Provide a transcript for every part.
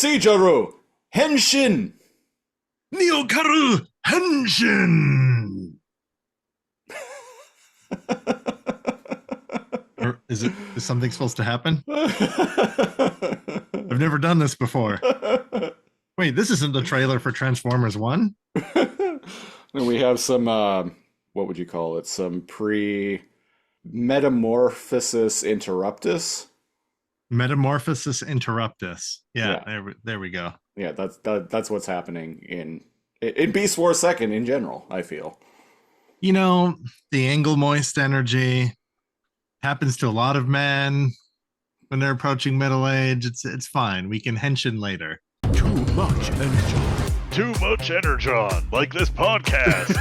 Sijaru Henshin. Nyokaru Henshin. Or is something supposed to happen? I've never done this before. Wait, this isn't the trailer for Transformers 1? And we have some, what would you call it? Some pre-metamorphosis interruptus. Metamorphosis interruptus. Yeah, Yeah, there we go. yeah, that's what's happening in Beast Wars Second in general, I feel. You know, the angle moist energy happens to a lot of men when they're approaching middle age. It's fine. We can henshin later. Too much energon. Too much energon, like this podcast.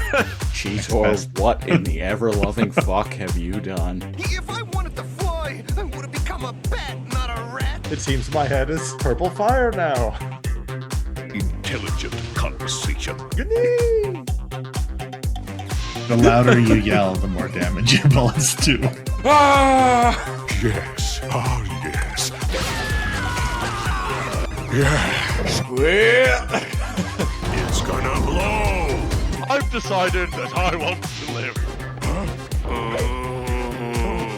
Cheetor, what in the ever-loving fuck have you done? If I wanted to fly, I would have become a bat, not a rat. It seems my head is purple fire now. Intelligent conversation. The louder you yell, the more damage your bullets do. Ah! Yes. Oh, yes. Yes. Well, It's gonna blow. I've decided that I want to live.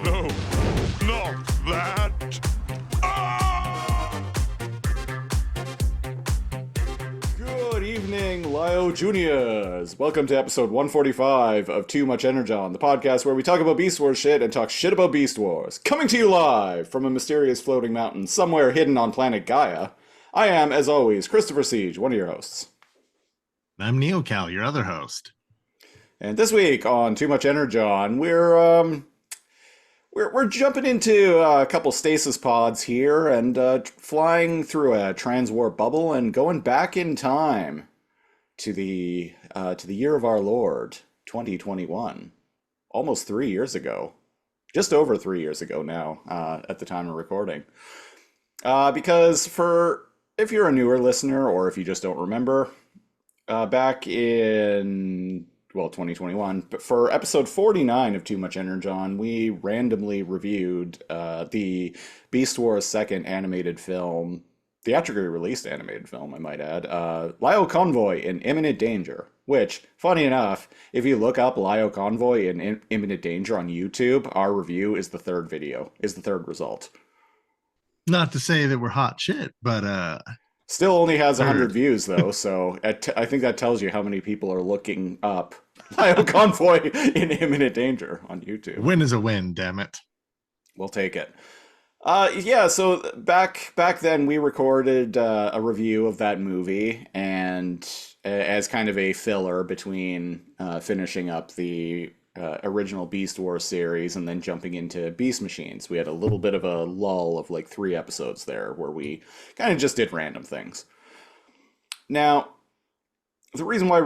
No. Not that. Ah! Good evening, Lio Juniors. Welcome to episode 145 of Too Much Energon, the podcast where we talk about Beast Wars shit and talk shit about Beast Wars. Coming to you live from a mysterious floating mountain somewhere hidden on Planet Gaia. I am, as always, Christopher Siege, one of your hosts. I'm NeoCal, your other host. And this week on Too Much Energon, we're jumping into a couple stasis pods here and flying through a transwarp bubble and going back in time to the year of our Lord, 2021, almost 3 years ago, just over 3 years ago now at the time of recording. Because if you're a newer listener or if you just don't remember, back in 2021, but for episode 49 of Too Much Energon, we randomly reviewed the Beast Wars second animated film, theatrically released animated film, I might add, Lio Convoy in Imminent Danger, which, funny enough, if you look up Lio Convoy in Imminent Danger on YouTube, our review is the third result. Not to say that we're hot shit, but Still only has 100 views, though, so I think that tells you how many people are looking up Lio Convoy in Imminent Danger on YouTube. win is a win, damn it. We'll take it. Yeah, so back then we recorded a review of that movie, and as kind of a filler between finishing up the original Beast Wars series and then jumping into Beast Machines. We had a little bit of a lull of like 3 episodes there where we kind of just did random things. Now, the reason why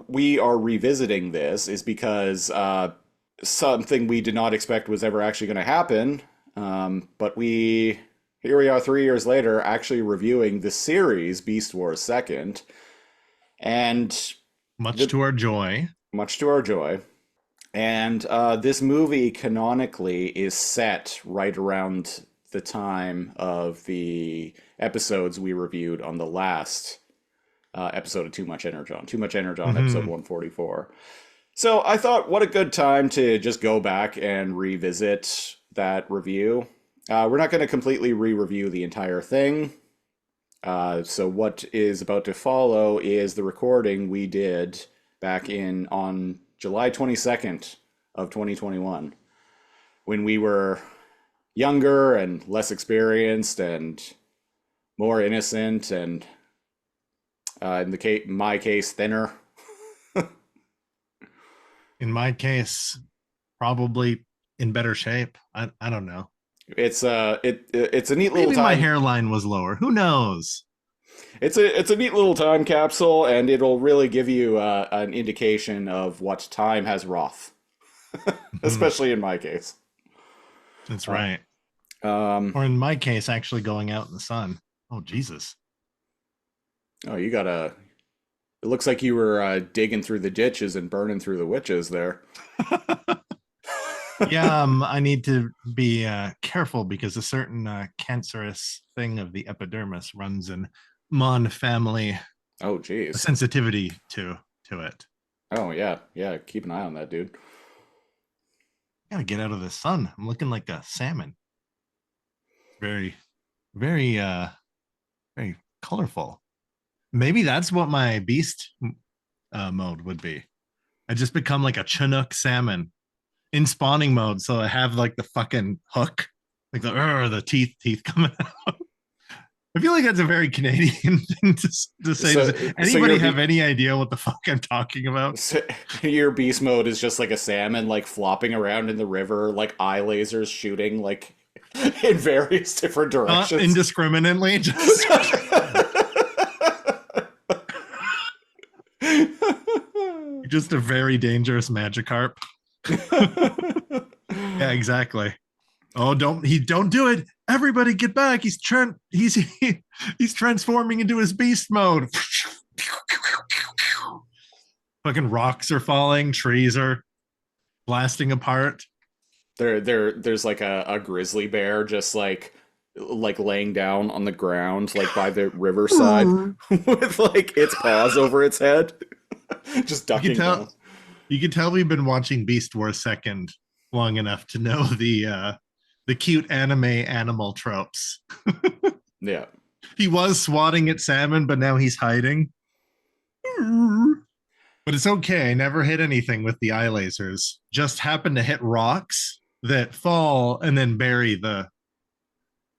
we are revisiting this is because something we did not expect was ever actually going to happen. But here we are 3 years later actually reviewing the series Beast Wars Second. And Much to our joy. And this movie canonically is set right around the time of the episodes we reviewed on the last episode of Too Much Energon. Too Much Energon, episode 144. So I thought, what a good time to just go back and revisit that review. We're not going to completely re-review the entire thing. So what is about to follow is the recording we did back on July 22nd of 2021, when we were younger and less experienced and more innocent and, in my case, thinner. In my case, probably in better shape. I don't know. It's a neat little Maybe time. my hairline was lower. Who knows? It's a neat little time capsule, and it'll really give you an indication of what time has wrought, especially in my case. That's right. Or in my case, actually going out in the sun. Oh, Jesus. Oh, it looks like you were digging through the ditches and burning through the witches there. Yeah, I need to be careful because a certain cancerous thing of the epidermis runs in Mon family Oh, geez. sensitivity to it. Oh, yeah. Yeah, keep an eye on that, dude. Gotta get out of the sun. I'm looking like a salmon. Very, very, very colorful. Maybe that's what my beast mode would be. I just become like a Chinook salmon in spawning mode, so I have like the fucking hook, like the teeth coming out. I feel like that's a very Canadian thing to say. So- Does so anybody you're have any idea what the fuck I'm talking about? So, your beast mode is just like a salmon, like flopping around in the river, like eye lasers shooting, like in various different Not directions. indiscriminately, just just a very dangerous Magikarp. Yeah, exactly. Oh, don't do it. Everybody get back. He's transforming into his beast mode. Fucking rocks are falling, trees are blasting apart. There's like a grizzly bear just like laying down on the ground, like by the riverside, with like its paws over its head, just ducking down. You can tell we've been watching Beast Wars Second long enough to know the cute anime animal tropes. Yeah. He was swatting at salmon, but now he's hiding. But it's okay. I never hit anything with the eye lasers. Just happen to hit rocks that fall and then bury the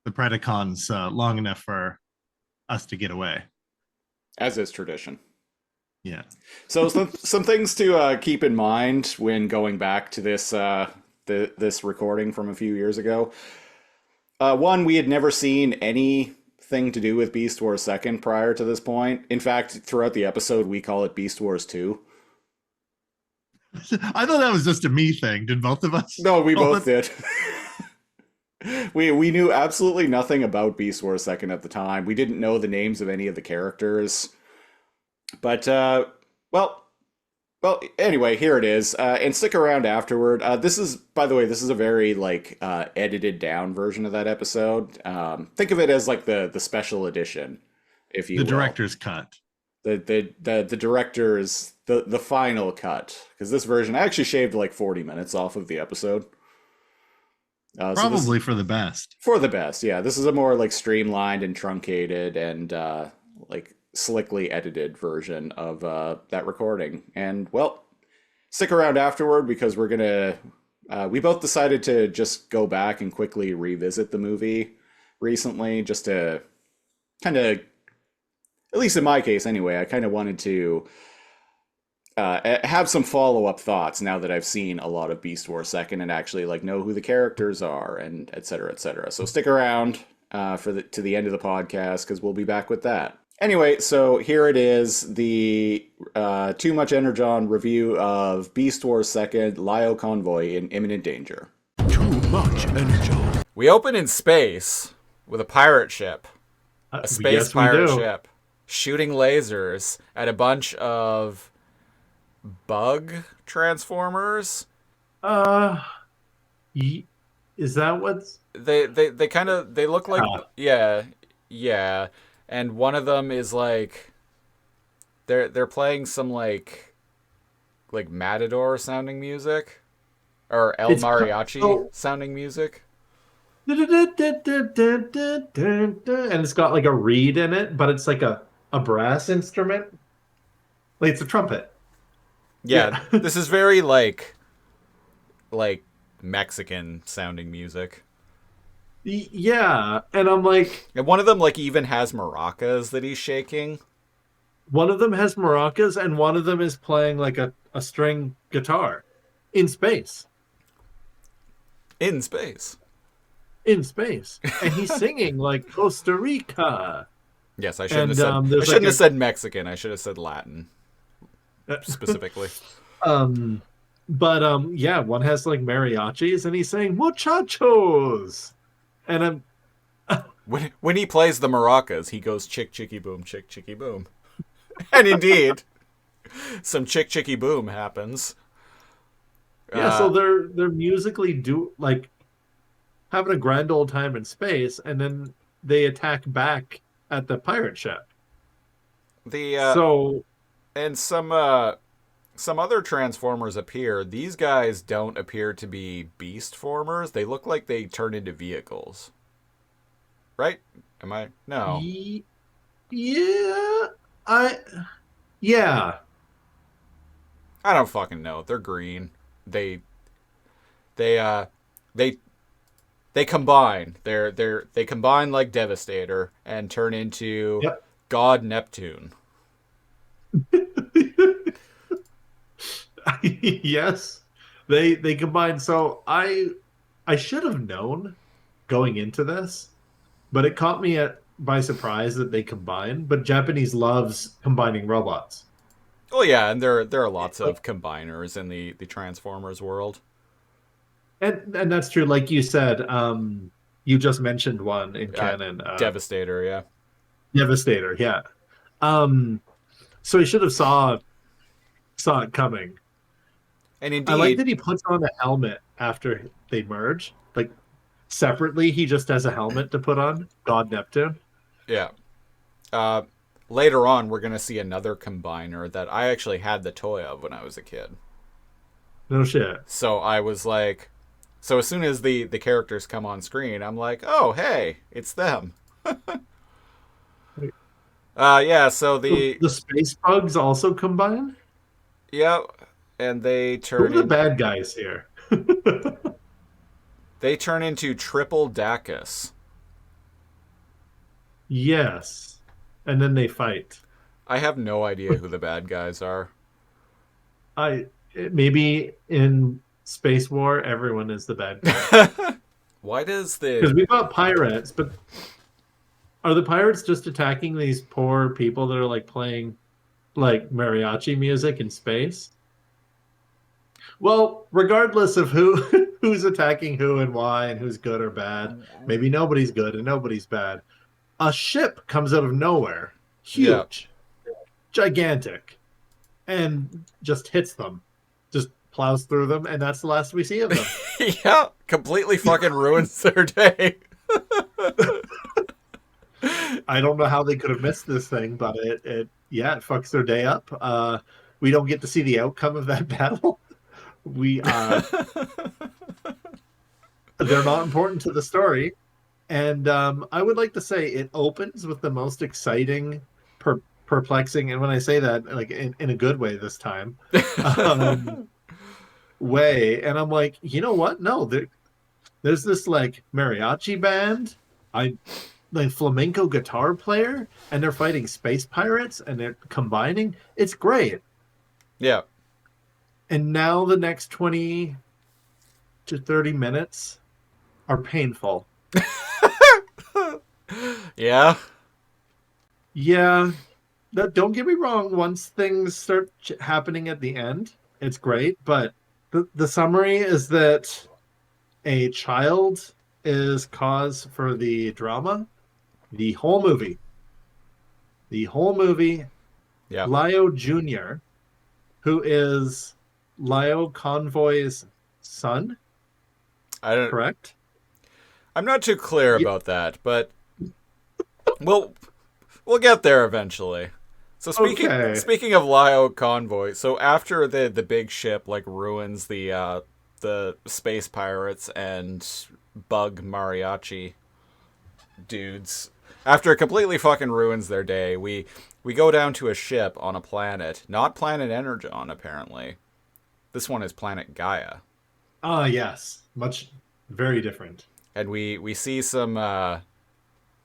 Predacons long enough for us to get away. As is tradition. Yeah. So some things to keep in mind when going back to this this recording from a few years ago. One, we had never seen anything to do with Beast Wars Second prior to this point. In fact, throughout the episode, we call it Beast Wars 2. I thought that was just a me thing. Did both of us? No, we both did. We knew absolutely nothing about Beast Wars Second at the time. We didn't know the names of any of the characters. But, well, anyway, here it is. And stick around afterward. This is, by the way, this is a very, like, edited down version of that episode. Think of it as, like, the special edition, if you will. The director's cut. The director's, the final cut. Because this version, I actually shaved, like, 40 minutes off of the episode. Probably for the best. For the best, yeah. This is a more, like, streamlined and truncated and, like, slickly edited version of that recording. And, well, stick around afterward because we're gonna we both decided to just go back and quickly revisit the movie recently, just to kind of, at least in my case anyway, I kind of wanted to have some follow-up thoughts now that I've seen a lot of Beast Wars Second and actually like know who the characters are and et cetera, et cetera. So stick around to the end of the podcast because we'll be back with that. Anyway, so here it is, the Too Much Energon review of Beast Wars Second, Lio Convoy in Imminent Danger. Too much energon. We open in space with a pirate ship, a space pirate ship, shooting lasers at a bunch of bug transformers. Is that what's... They look like, yeah. And one of them is like they're playing some like Matador sounding music or El Mariachi sounding music. And it's got like a reed in it, but it's like a brass instrument. Like it's a trumpet. Yeah. This is very like Mexican sounding music. Yeah, and I'm like... And one of them like even has maracas that he's shaking. One of them has maracas, and one of them is playing like a string guitar in space. In space. In space. And he's singing like Costa Rica. Yes, I shouldn't have said Mexican. I should have said Latin specifically. But yeah, one has like mariachis, and he's saying muchachos. And when he plays the maracas, he goes chick chicky boom, chick chicky boom. And indeed, some chick chicky boom happens. Yeah, so they're musically having a grand old time in space, and then they attack back at the pirate ship. The So and some other Transformers appear. These guys don't appear to be beast formers. They look like they turn into vehicles. Right? Am I? No. ye- yeah, I yeah. I don't fucking know. They're green. They they uh they they combine. They combine like Devastator and turn into Yep. God Neptune. Yes, they combine. So I should have known going into this, but it caught me by surprise that they combine. But Japanese loves combining robots. Oh yeah, and there are lots Like, of combiners in the Transformers world. and that's true. Like you said, you just mentioned one in Uh, canon, Devastator, yeah. Devastator. Yeah. So he should have saw it coming. And I like indeed, that he puts on a helmet after they merge. Like separately, he just has a helmet to put on. God Neptune. yeah. Uh, Later on, we're gonna see another combiner that I actually had the toy of when I was a kid. No shit. So I was like, so as soon as the characters come on screen, I'm like, oh hey, it's them. Yeah. So The space bugs also combine. yeah, and they Who turn are the in bad guys here? they turn into triple Dacus. Yes, and then they fight. I have no idea who the bad guys are. Maybe in Space War, everyone is the bad guy Why does because the we've got pirates, but are the pirates just attacking these poor people that are like playing like mariachi music in space? Well, regardless of who who's attacking who and why and who's good or bad, maybe nobody's good and nobody's bad. A ship comes out of nowhere, yeah huge, gigantic, and just hits them, just plows through them, and that's the last we see of them. yeah completely fucking ruins their day. I don't know how they could have missed this thing, but it yeah, it fucks their day up. We don't get to see the outcome of that battle. We They're not important to the story. And I would like to say it opens with the most exciting, perplexing, and when I say that, like in a good way this time, um, way. And I'm like, you know what? No, there's this like mariachi band, I like flamenco guitar player, and they're fighting space pirates, and they're combining. It's great. Yeah. And now the next 20 to 30 minutes are painful. Yeah. Yeah, don't get me wrong. Once things start happening at the end, it's great. But the summary is that a child is cause for the drama. The whole movie. The whole movie. Yeah. Lio Junior, who is Lio Convoy's son, I don't. correct? I'm not too clear Yeah. about that, but we'll get there eventually. So Okay. speaking of Lio Convoy, so after the big ship like ruins the space pirates and bug mariachi dudes, after it completely fucking ruins their day, we go down to a ship on a planet, not Planet Energon apparently. This one is Planet Gaia. Ah, yes. Very different. And we see some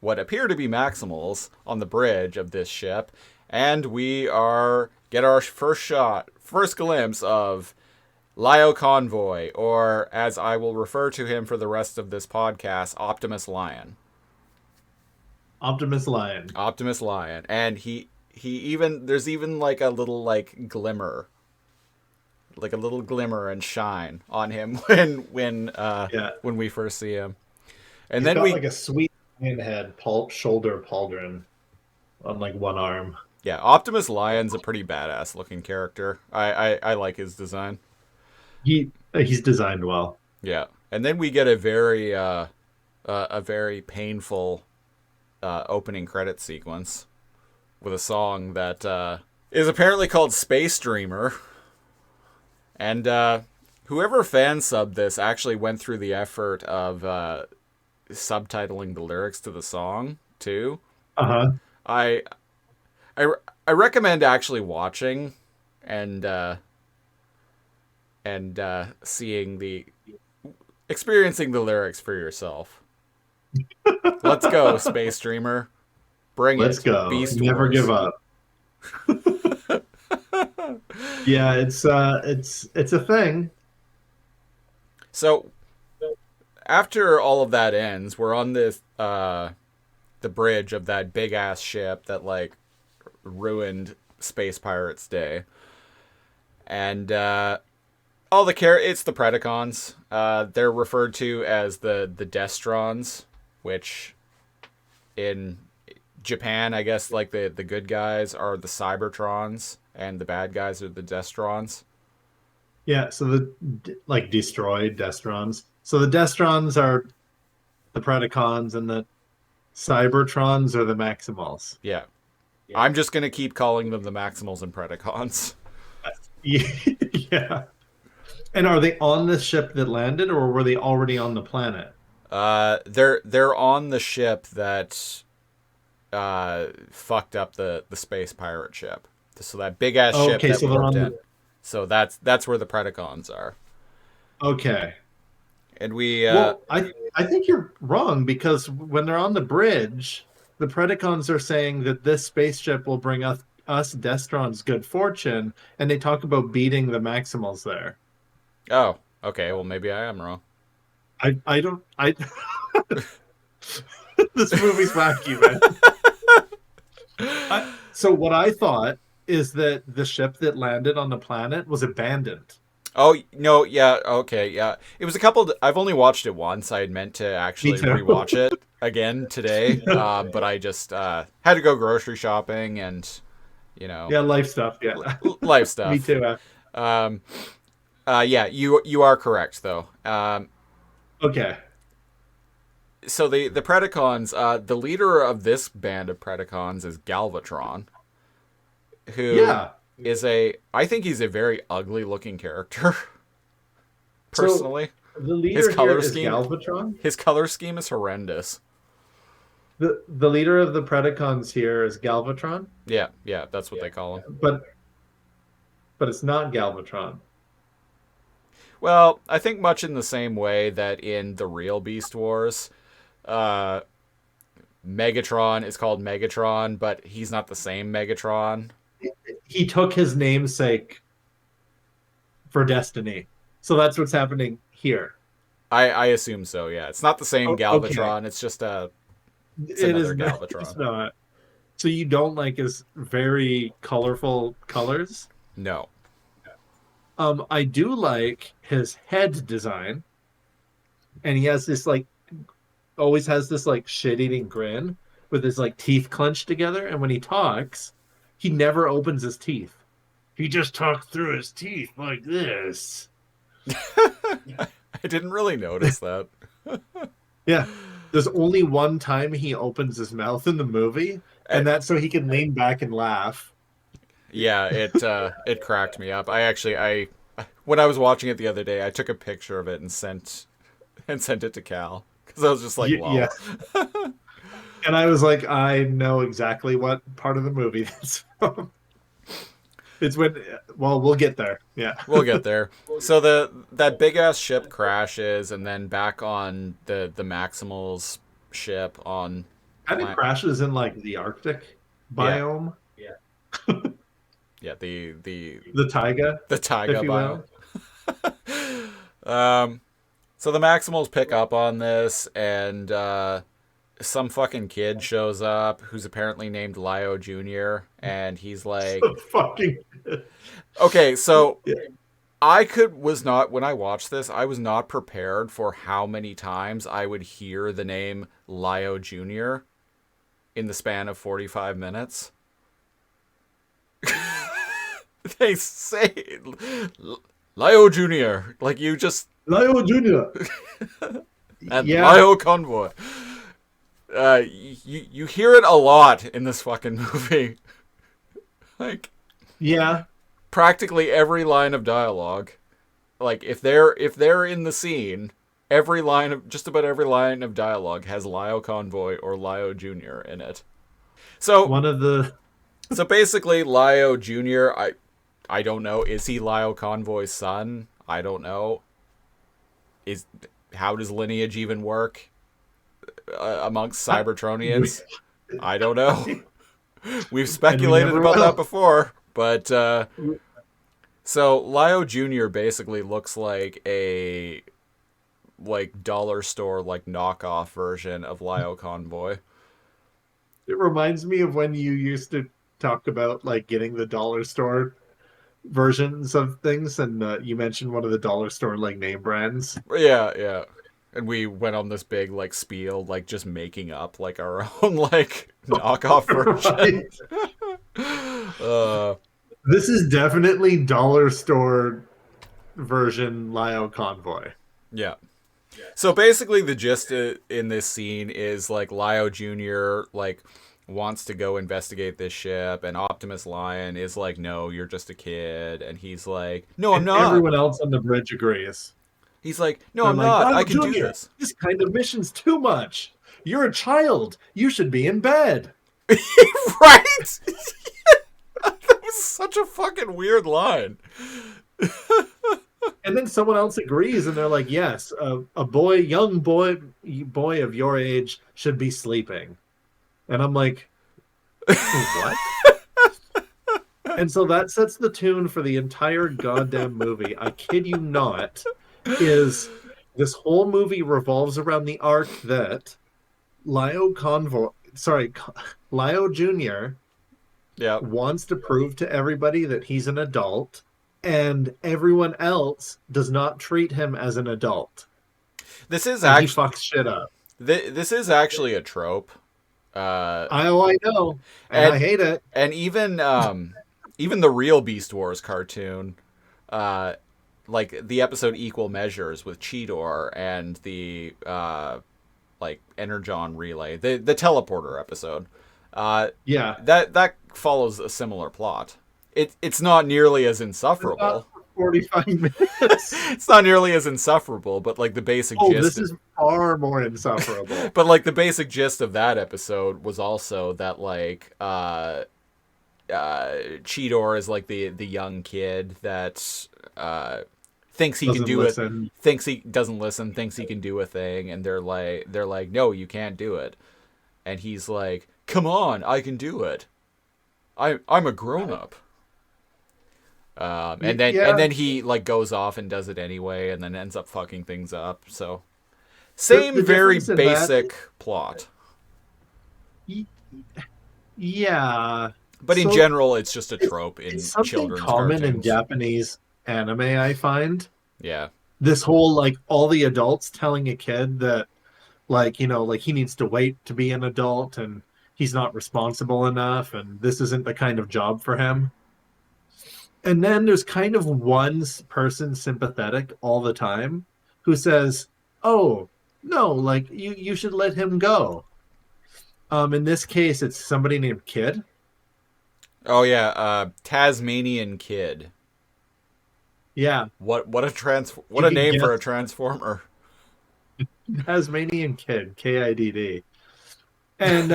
what appear to be Maximals on the bridge of this ship, and get our first glimpse of Lio Convoy, or as I will refer to him for the rest of this podcast, Optimus Lion. Optimus Lion. Optimus Lion, and he even there's even like a little like glimmer, like a little glimmer and shine on him Yeah. when we first see him, and He's then got we like a sweet lion head, shoulder pauldron on like one arm. yeah, Optimus Lion's a pretty badass looking character. I like his design. He's designed well. Yeah, and then we get a very painful opening credit sequence with a song that is apparently called Space Dreamer. And whoever fan subbed this actually went through the effort of subtitling the lyrics to the song too. Uh-huh. I I recommend actually watching and experiencing the lyrics for yourself. Let's go, Space Dreamer. Bring Let's it. go. Beast Never Wars. give up. Yeah, it's a thing. So after all of that ends, we're on this the bridge of that big ass ship that like ruined Space Pirates Day. And all the it's the Predacons. They're referred to as the Destrons, which in Japan, I guess, like the good guys are the Cybertrons and the bad guys are the Destrons. Yeah, so the destroyed Destrons. So the Destrons are the Predacons and the Cybertrons are the Maximals. Yeah. I'm just going to keep calling them the Maximals and Predacons. Yeah. And are they on the ship that landed, or were they already on the planet? They're on the ship that fucked up the space pirate ship. So that big ass ship that so they're warped on in. So that's where the Predacons are. Okay. And we well, I think you're wrong, because when they're on the bridge, the Predacons are saying that this spaceship will bring us Destrons good fortune, and they talk about beating the Maximals there. Oh, okay. Well, maybe I am wrong. I don't this movie's wacky, man. So what I thought is that the ship that landed on the planet was abandoned. Oh, no, yeah, okay, yeah. It was a couple... I've only watched it once. I had meant to actually rewatch it again today, but I just had to go grocery shopping and, you know... Yeah, life stuff, yeah. Life stuff. Me too. Yeah, you are correct, though. Okay. So the Predacons, the leader of this band of Predacons is Galvatron, who is I think he's a very ugly looking character. Personally, so the leader here is Galvatron. His color scheme is horrendous. The leader of the Predacons here is Galvatron. Yeah, that's what they call him. But it's not Galvatron. Well, I think much in the same way that in the real Beast Wars, Megatron is called Megatron, but he's not the same Megatron. He took his namesake for Destiny. So that's what's happening here. I assume so, yeah. It's not the same Galvatron, okay. It's just another Galvatron. It's not. So you don't like his very colorful colors? No. I do like his head design. And he has this always has this shit-eating grin with his teeth clenched together, and when he talks, he never opens his teeth. He just talks through his teeth like this. I didn't really notice that. Yeah. There's only one time he opens his mouth in the movie, and that's so he can lean back and laugh. Yeah, it cracked me up. I when I was watching it the other day, I took a picture of it and sent it to Cal because I was just like, wow. Yeah. And I was like, I know exactly what part of the movie that's from. It's when, well, we'll get there. Yeah, we'll get there. So that big ass ship crashes, and then back on the Maximals ship on. And it crashes in the Arctic biome. Yeah. Yeah, the taiga. The taiga biome. So the Maximals pick up on this, and some fucking kid shows up who's apparently named Lio Junior, and he's like, fucking. Okay, so when I watched this, I was not prepared for how many times I would hear the name Lio Junior in the span of 45 minutes. They say Lio Junior, like you just Lio Junior and Lio Convoy. you hear it a lot in this fucking movie. Like, Yeah. practically every line of dialogue. Like, if they're in the scene, just about every line of dialogue has Lio Convoy or Lio Junior in it. So One of the so basically, Lio Junior, I don't know. Is he Lio Convoy's son? I don't know. How does lineage even work amongst Cybertronians? I don't know. We've speculated never about will. that before, but so Lio Junior basically looks like a dollar store knockoff version of Lio Convoy. It reminds me of when you used to talk about like getting the dollar store versions of things, and you mentioned one of the dollar store like name brands. Yeah. And we went on this big spiel, just making up our own knockoff version. Right. This is definitely dollar store version Lio Convoy. Yeah. So basically, the gist in this scene is Lio Junior wants to go investigate this ship, and Optimus Lion is like, "No, you're just a kid," and he's like, "No, I'm And not." everyone else on the bridge agrees. He's like, "No, They're I'm like, not. "Lio I can do Junior, this." This kind of mission's too much. You're a child. You should be in bed. Right? That was such a fucking weird line. And then someone else agrees, and they're like, "Yes, a young boy of your age should be sleeping." And I'm like, "What?" And so that sets the tune for the entire goddamn movie. I kid you not. Is this whole movie revolves around the arc that Lio Junior Yeah. wants to prove to everybody that he's an adult, and everyone else does not treat him as an adult. This is And he actually fucks shit up. this is actually a trope. I know, and I hate it. And even the real Beast Wars cartoon, the episode Equal Measures with Cheetor and the Energon Relay, the teleporter episode. Yeah, that follows a similar plot. It's not nearly as insufferable. 45 minutes. It's not nearly as insufferable, but the basic gist. This is far more insufferable. But the basic gist of that episode was also that Cheetor is the young kid that thinks he can do it, thinks he doesn't listen, thinks he can do a thing, and they're like, "No, you can't do it," and he's like, "Come on, I can do it. I'm a grown up." And then he goes off and does it anyway, and then ends up fucking things up. So same The very difference in basic plot. Yeah. But in general, it's just a trope in it's something children's common in cartoons. Japanese anime, I find. Yeah. This whole all the adults telling a kid that he needs to wait to be an adult and he's not responsible enough and this isn't the kind of job for him. And then there's kind of one person sympathetic all the time who says, "Oh, no, you should let him go." In this case, it's somebody named Kid. Oh yeah, Tasmanian Kid. Yeah. What a name for a transformer. Tasmanian Kid, KIDD. And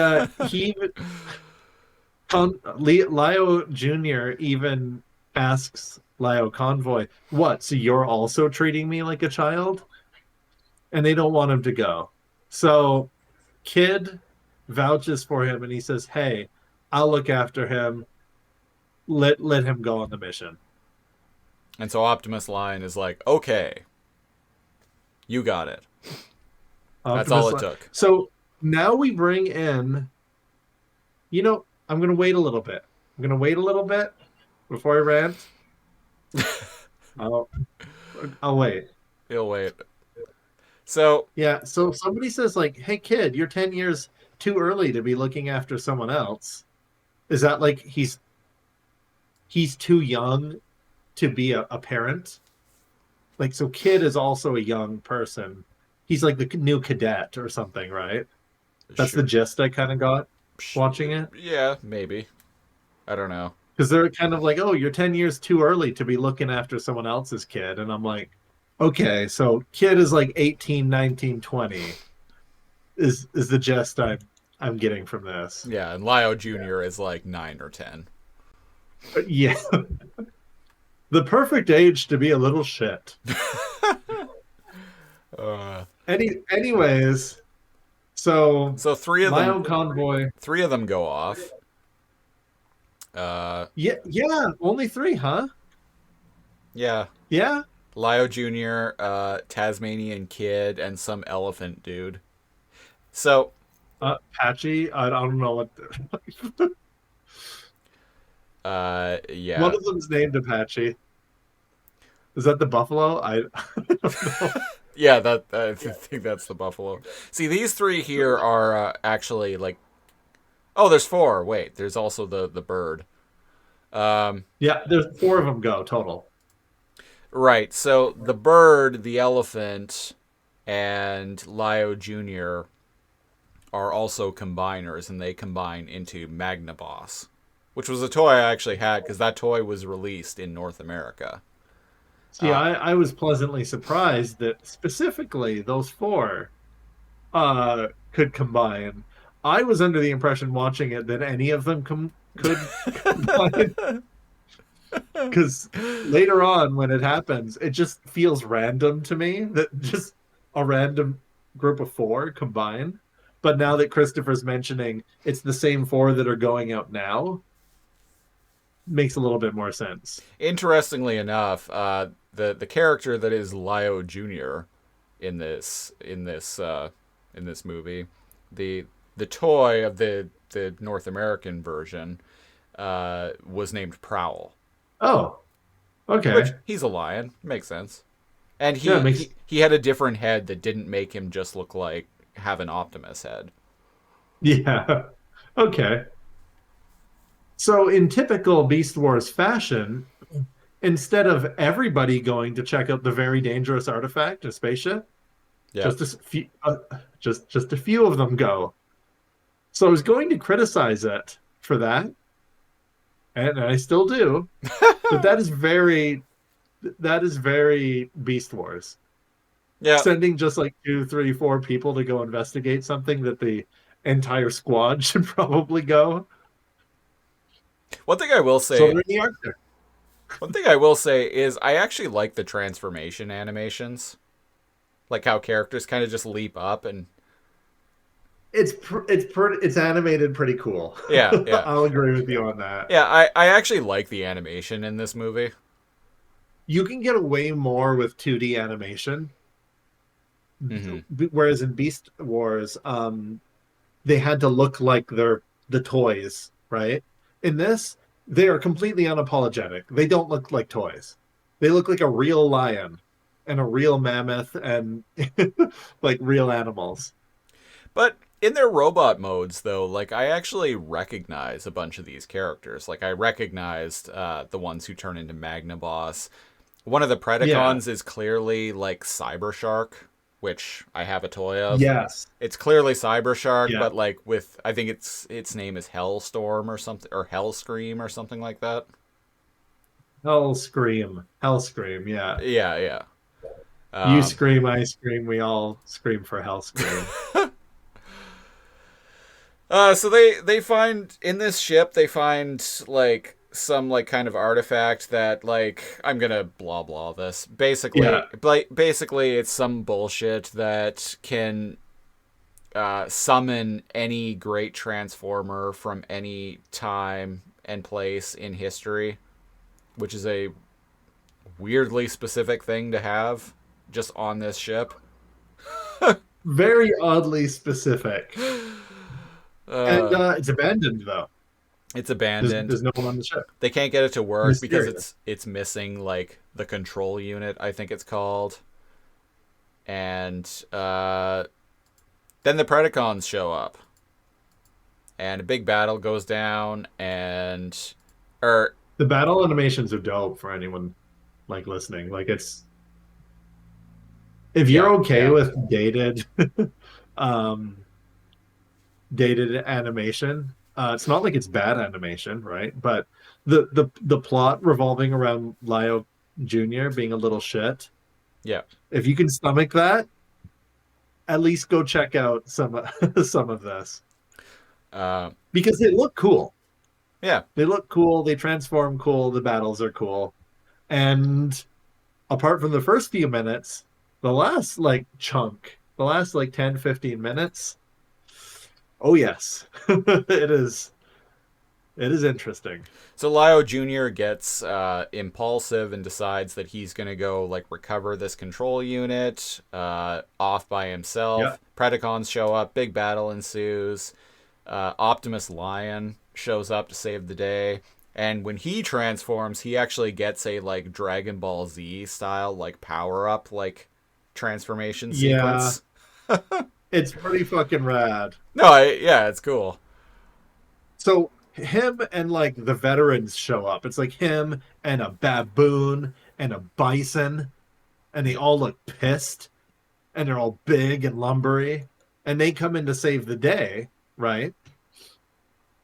Lio Junior even asks Lio Convoy, "What? So you're also treating me like a child?" And they don't want him to go. So Kid vouches for him and he says, "Hey, I'll look after him. Let him go on the mission." And so Optimus Lion is like, "Okay, you got it." That's all it took. So now we bring in, I'm going to wait a little bit. Before I rant. I'll wait. He'll wait. So yeah, so somebody says "Hey kid, you're 10 years too early to be looking after someone else." Is that he's too young to be a parent? So Kid is also a young person. He's the new cadet or something, right? That's the gist I kind of got watching it. Yeah, maybe. I don't know. Because they're kind of like, oh, you're 10 years too early to be looking after someone else's kid. And I'm like, okay, so kid is like 18, 19, 20 is the gist I'm getting from this. Yeah, and Lio Junior is like 9 or 10. But yeah. The perfect age to be a little shit. Anyways, so three of Lio them, Convoy. 3 of them go off. Yeah, only 3, huh? Yeah. Yeah. Lio Junior, Tasmanian Kid, and some elephant dude. So, Patchy, I don't know what. yeah. One of them's named Apache. Is that the buffalo? I don't know. Yeah, I think that's the buffalo. See, these 3 here are actually like. Oh, there's 4. Wait, there's also the bird. Yeah, there's 4 of them go total. Right. So the bird, the elephant, and Lio Junior are also combiners, and they combine into Magnaboss, which was a toy I actually had because that toy was released in North America. See, I was pleasantly surprised that specifically those 4 could combine. I was under the impression watching it that any of them could combine. Because later on, when it happens, it just feels random to me that just a random group of 4 combine. But now that Christopher's mentioning it's the same 4 that are going out now, makes a little bit more sense. Interestingly enough, the character that is Lio Junior in this movie, the toy of the North American version was named Prowl. Oh, okay. Which, he's a lion, makes sense. And he had a different head that didn't make him just look like have an Optimus head. Yeah. Okay. So in typical Beast Wars fashion, instead of everybody going to check out the very dangerous artifact, a spaceship, Yeah. just a few of them go. So I was going to criticize it for that, and I still do. But that is very Beast Wars. Yeah. Sending just like 2, 3, 4 people to go investigate something that the entire squad should probably go. One thing I will say. So they're in the Arctic. One thing I will say is I actually like the transformation animations, like how characters kind of just leap up and. It's animated pretty cool. Yeah. I'll agree with you on that. Yeah, I actually like the animation in this movie. You can get away more with 2D animation. Mm-hmm. Whereas in Beast Wars, they had to look like they're the toys, right? In this, they are completely unapologetic. They don't look like toys. They look like a real lion and a real mammoth and like real animals. But in their robot modes, though, like I actually recognize a bunch of these characters. Like I recognized the ones who turn into Magnaboss. One of the Predacons is clearly like Cyber Shark, which I have a toy of. Yes. It's clearly Cyber Shark, but like with I think its name is Hellstorm or something, or Hellscream or something like that. Hellscream, yeah. Yeah. You scream, I scream, we all scream for Hellscream. So they find in this ship like some like kind of artifact that like I'm gonna blah blah this basically basically it's some bullshit that can summon any great transformer from any time and place in history, which is a weirdly specific thing to have just on this ship. Very oddly specific. And it's abandoned though. It's abandoned. There's no one on the ship. They can't get it to work because it's missing like the control unit, I think it's called. And then the Predacons show up. And a big battle goes down and the battle animations are dope for anyone like listening. Like it's if you're okay with dated dated animation. It's not like it's bad animation, right? But the plot revolving around Lio Junior being a little shit. Yeah. If you can stomach that, at least go check out some of this because they look cool. Yeah. They look cool. They transform cool. The battles are cool. And apart from the first few minutes, the last like chunk, the last like 10, 15 minutes, oh yes, it is. It is interesting. So Lio Junior gets impulsive and decides that he's gonna go like recover this control unit off by himself. Yeah. Predacons show up, big battle ensues. Optimus Lion shows up to save the day, and when he transforms, he actually gets a like Dragon Ball Z style like power up like transformation Yeah. sequence. It's pretty fucking rad. No, yeah, it's cool. So him and like the veterans show up. It's like him and a baboon and a bison, and they all look pissed, and they're all big and lumbery, and they come in to save the day, right?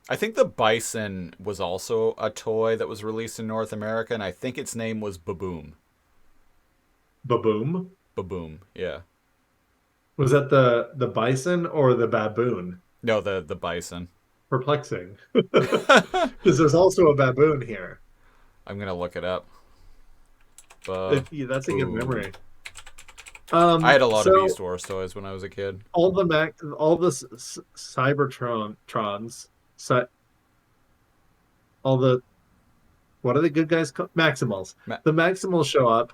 I think the Bison was also a toy that was released in North America, and I think its name was Baboom. Baboom. Baboom, yeah. Was that the bison or the baboon? No, the Bison. Perplexing, because there's also a baboon here. I'm gonna look it up. Yeah, that's a good memory. I had a lot of Beast Wars toys when I was a kid. All the Cybertrons, all the what are the good guys called? Maximals. The Maximals show up,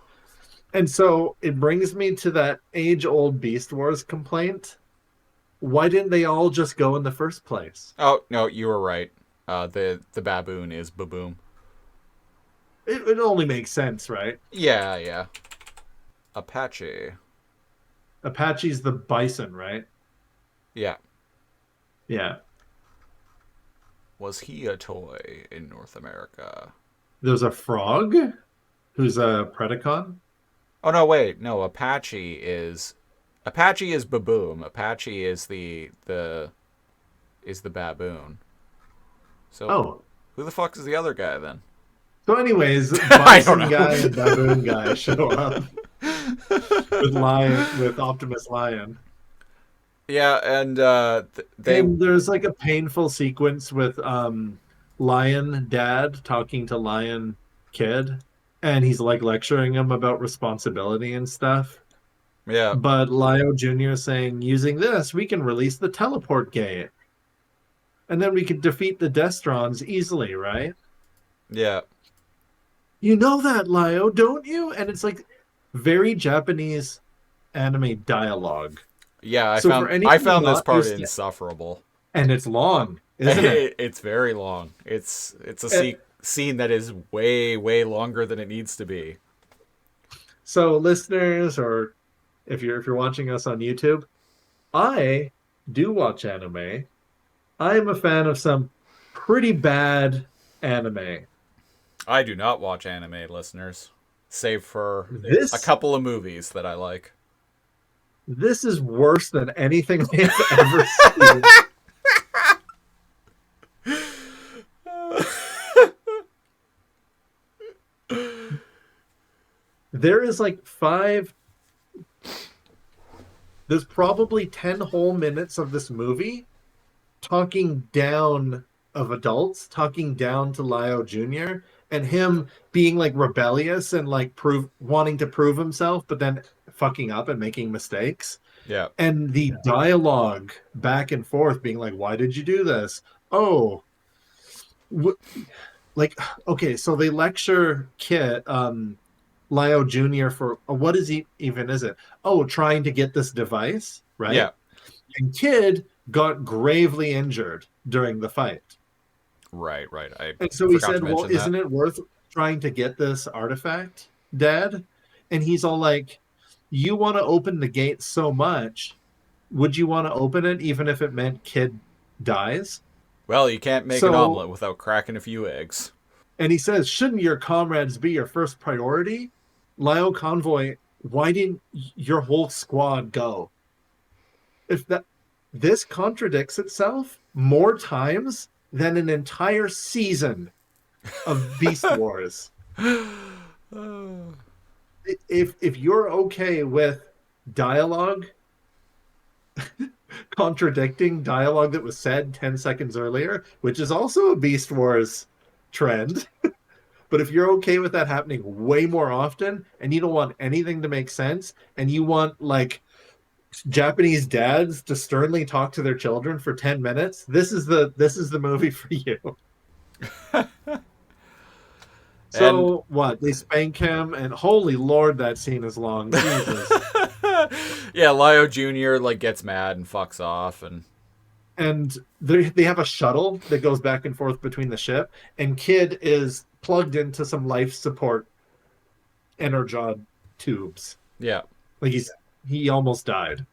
and so it brings me to that age-old Beast Wars complaint. Why didn't they all just go in the first place? Oh no, you were right. The baboon is Baboom. It only makes sense, right? Yeah, yeah. Apache. Apache's the bison, right? Yeah. Yeah. Was he a toy in North America? There's a frog who's a Predacon. Oh no, wait, no. Apache is Baboom. Apache is the baboon. So who the fuck is the other guy then? So anyways, I don't bison know. guy and baboon guy show up with Optimus Lion. Yeah, and And there's like a painful sequence with Lion Dad talking to Lion Kid, and he's like lecturing him about responsibility and stuff. Yeah. But Lio Junior saying, using this, we can release the teleport gate. And then we can defeat the Destrons easily, right? Yeah. You know that, Lio, don't you? And it's like very Japanese anime dialogue. Yeah, I So found for anyone this not part used to- insufferable. And it's long, isn't it? It's very long. It's a scene that is way longer than it needs to be. So listeners, or if you're watching us on YouTube, I do watch anime. I am a fan of some pretty bad anime. I do not watch anime, listeners, save for This a couple of movies that I like. this is worse than anything I've ever seen. There is like there's probably 10 whole minutes of this movie talking down of adults, talking down to Lio Jr. and him being like rebellious and like wanting to prove himself, but then fucking up and making mistakes. Yeah. And the dialogue back and forth being like, why did you do this? Oh, like, okay, so they lecture Kit, Lio Jr. for what is he even is it? Oh, trying to get this device, right? Yeah. And Kid got gravely injured during the fight. Right. And so he forgot to said, well, mention isn't that. it worth trying to get this artifact, Dad? And he's all like, you want to open the gate so much, would you want to open it even if it meant Kid dies? Well, you can't make an omelet without cracking a few eggs. And he says, shouldn't your comrades be your first priority? Lio Convoy, why didn't your whole squad go? this contradicts itself more times than an entire season of Beast Wars. If you're okay with dialogue contradicting dialogue that was said 10 seconds earlier, which is also a Beast Wars trend, but if you're okay with that happening way more often and you don't want anything to make sense and you want like Japanese dads to sternly talk to their children for 10 minutes, this is the movie for you. So what? They spank him, and holy lord, that scene is long. Jesus. Yeah, Lio Junior like gets mad and fucks off, And they have a shuttle that goes back and forth between the ship, and Kid is plugged into some life support energon tubes. yeah. Like he almost died.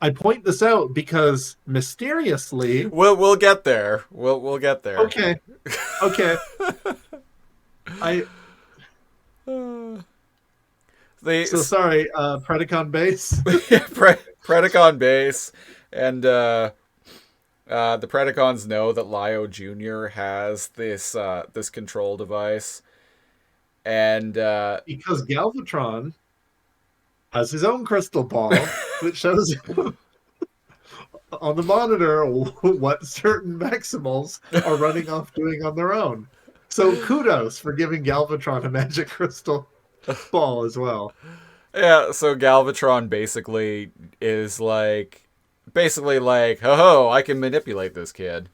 I point this out because mysteriously, We'll get there. We'll get there. okay. They So sorry, Predacon base. Predacon base, and the Predacons know that Lio Junior has this this control device, and Because Galvatron has his own crystal ball that shows him on the monitor what certain Maximals are running off doing on their own. So kudos for giving Galvatron a magic crystal ball as well. yeah, so Galvatron basically is like, ho ho, I can manipulate this kid.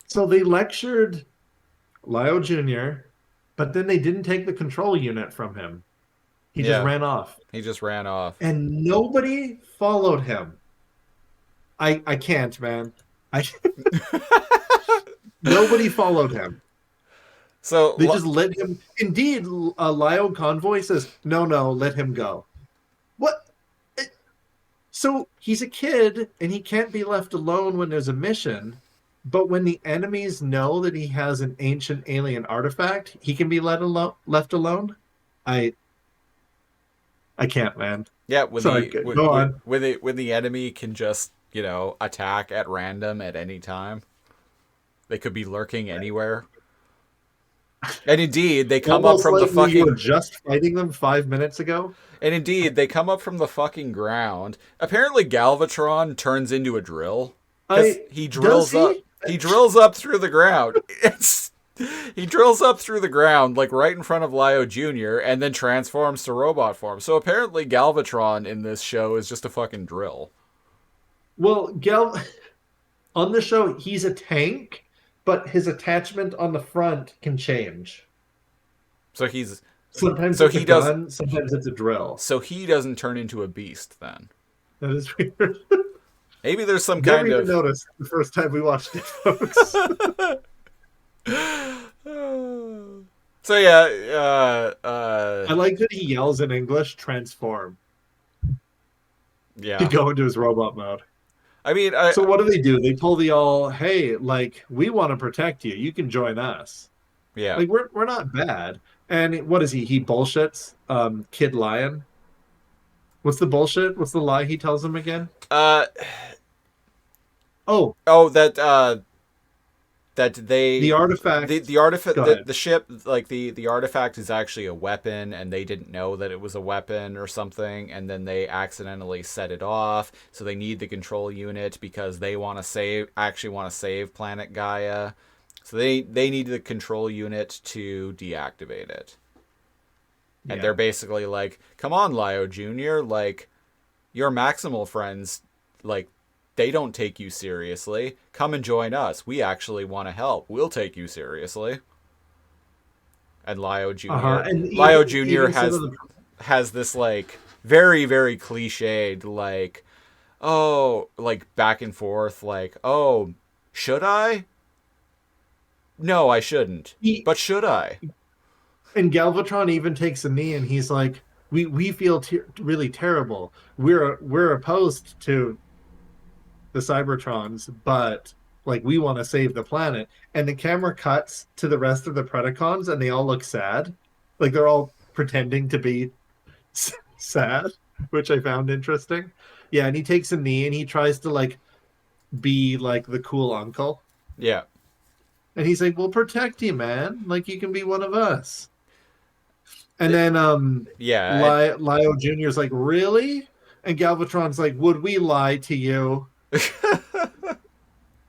So they lectured Lio Jr., but then they didn't take the control unit from him. He Yeah. just ran off. He just ran off. And nobody followed him. I can't, man. Nobody followed him. So They just let him. Indeed, Lio Convoy says, no, let him go. What? So he's a kid, and he can't be left alone when there's a mission. But when the enemies know that he has an ancient alien artifact, he can be left alone? I can't, man. yeah, when Sorry, go on. when the enemy can just, you know, attack at random at any time. They could be lurking anywhere. And indeed, they come Almost up from like the fucking. you were just fighting them 5 minutes ago. And indeed, they come up from the fucking ground. Apparently, Galvatron turns into a drill. 'Cause he drills does he? up. He drills up through the ground. He drills up through the ground, like right in front of Lio Jr., and then transforms to robot form. So apparently, Galvatron in this show is just a fucking drill. Well, on the show, he's a tank, but his attachment on the front can change. So he's. Sometimes So it's he a does- gun, sometimes it's a drill. So he doesn't turn into a beast then. That is weird. Maybe there's some Never kind even of. noticed the first time we watched it, folks. So yeah, I like that he yells in English, transform, yeah. to go into his robot mode. I mean, So what do? They told the all, hey, like, we want to protect you. You can join us. yeah. Like, we're not bad. And what is he? He bullshits Kid Lion. What's the bullshit? What's the lie he tells him again? Oh, that they the artifact. the artifact Go ahead. the ship, like the artifact is actually a weapon, and they didn't know that it was a weapon or something, and then they accidentally set it off, so they need the control unit because they want to save Planet Gaia, so they need the control unit to deactivate it. And Yeah. they're basically like, come on, Lio Junior, like, your Maximal friends, like, they don't take you seriously. Come and join us. We actually want to help. We'll take you seriously. And Lio Junior, And Lio even- Junior even some of the- has this like very very cliched like, oh, like back and forth like, oh, should I? No, I shouldn't. But should I? And Galvatron even takes a knee, and he's like, "We feel really terrible. We're opposed to the Cybertrons, but like we want to save the planet." And the camera cuts to the rest of the Predacons, and they all look sad, like they're all pretending to be sad, which I found interesting. Yeah, and he takes a knee, and he tries to like be like the cool uncle. Yeah. And he's like, "We'll protect you, man. Like you can be one of us." And then Yeah. Lio Junior's like, "Really?" And Galvatron's like, "Would we lie to you?"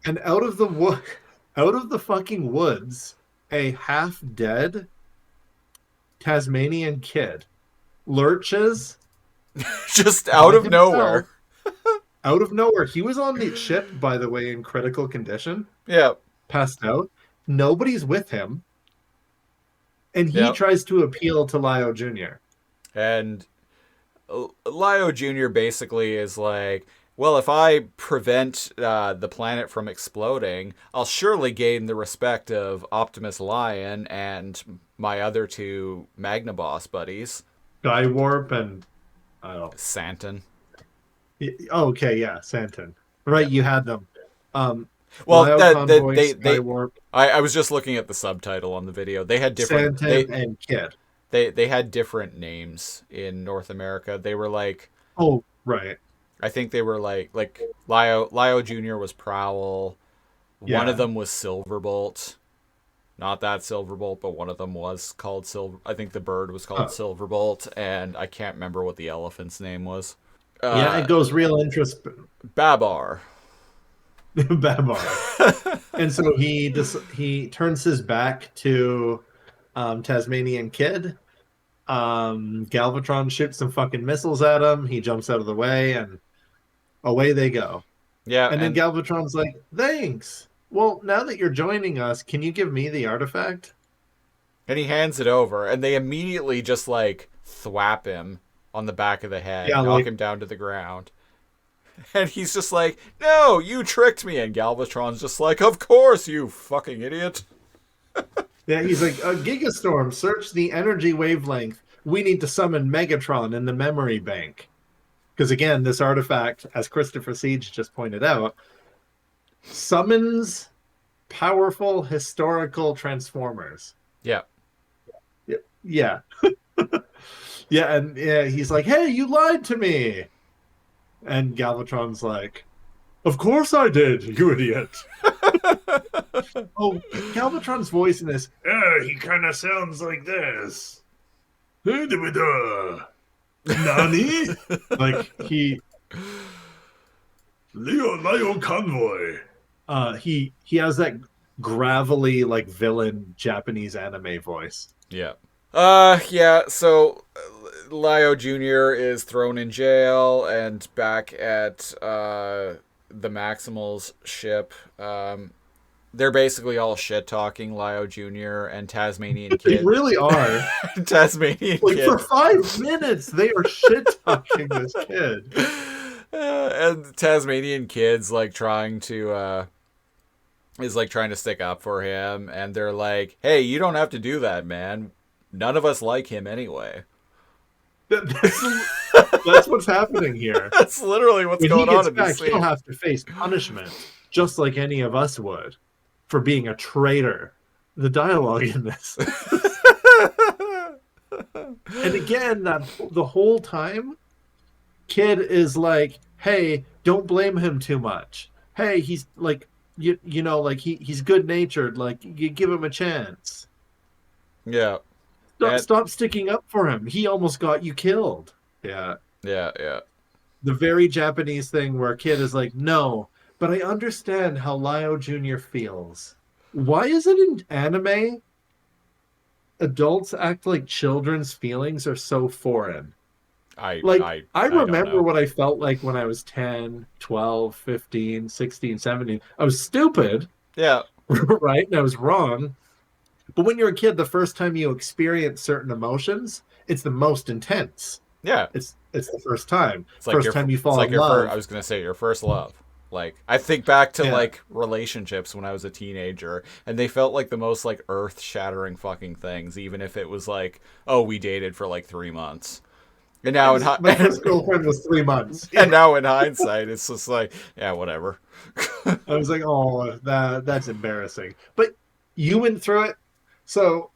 And out of the fucking woods, a half dead Tasmanian kid lurches Just out by of nowhere. himself, out of nowhere. He was on the ship, by the way, in critical condition, Yeah. passed out. Nobody's with him. And he Yep. tries to appeal to Lio Junior. And Lio Junior basically is like, well, if I prevent the planet from exploding, I'll surely gain the respect of Optimus Lion and my other two Magnaboss buddies. Guy Warp and I don't know. Santon. Okay, yeah, Santon. Right, you had them. Well, Lio Convoy, Sky Warp, I was just looking at the subtitle on the video. They had different. Santon, and Kid. They had different names in North America. They were like, Oh, right. I think they were like Lio Junior was Prowl. One Yeah. of them was Silverbolt. Not that Silverbolt, but one of them was called Silver. I think the bird was called Silverbolt, and I can't remember what the elephant's name was. Yeah, it goes real interest. Babar. Babar. And so he turns his back to Tasmanian Kid. Galvatron shoots some fucking missiles at him. He jumps out of the way, and away they go. Yeah, And then Galvatron's like, "Thanks. Well, now that you're joining us, can you give me the artifact?" and he hands it over, and they immediately just like thwap him on the back of the head, Yeah, knock like- him down to the ground. And he's just like, "No, you tricked me." And Galvatron's just like, "Of course, you fucking idiot." Yeah, he's like, "Gigastorm, search the energy wavelength. We need to summon Megatron in the memory bank." Because again, this artifact, as Christopher Siege just pointed out, summons powerful historical transformers. Yeah. Yeah. Yeah, and he's like, "Hey, you lied to me." And Galvatron's like, "Of course I did, you idiot." Oh, Galvatron's voice in this, he kind of sounds like this. Nani? Like Lio Convoy. He has that gravelly, like, villain Japanese anime voice. Yeah. Yeah, so Lio Jr. is thrown in jail and back at the Maximals ship. They're basically all shit-talking Lio Jr. and Tasmanian They Kid. really are. Tasmanian Like, Kid. for 5 minutes, they are shit-talking this kid. And Tasmanian Kid's like trying to stick up for him, and they're like, "Hey, you don't have to do that, man. None of us like him anyway." That's what's happening here. That's literally what's When going he on gets in this back, he'll scene. have to face punishment, just like any of us would, for being a traitor. The dialogue in this. And again, the whole time, Kid is like, "Hey, don't blame him too much. Hey, he's like, you know, like he's good natured. Like, you give him a chance. Yeah. Stop sticking up for him. He almost got you killed." Yeah. Yeah. The very Japanese thing where Kid is like, "No, but I understand how Lio Junior feels." Why is it in anime adults act like children's feelings are so foreign? I don't remember know. what I felt like when I was 10, 12, 15, 16, 17. I was stupid, Yeah. right? And I was wrong. But when you're a kid, the first time you experience certain emotions, it's the most intense. Yeah. It's the first time. It's like First time you fall like in your love. I was gonna say your first love. Like, I think back to Yeah. like relationships when I was a teenager, and they felt like the most like earth-shattering fucking things, even if it was like, oh, we dated for like 3 months. And now My first girlfriend was 3 months. and now in hindsight, it's just like, yeah, whatever. I was like, "Oh, that's embarrassing." But you went through it, so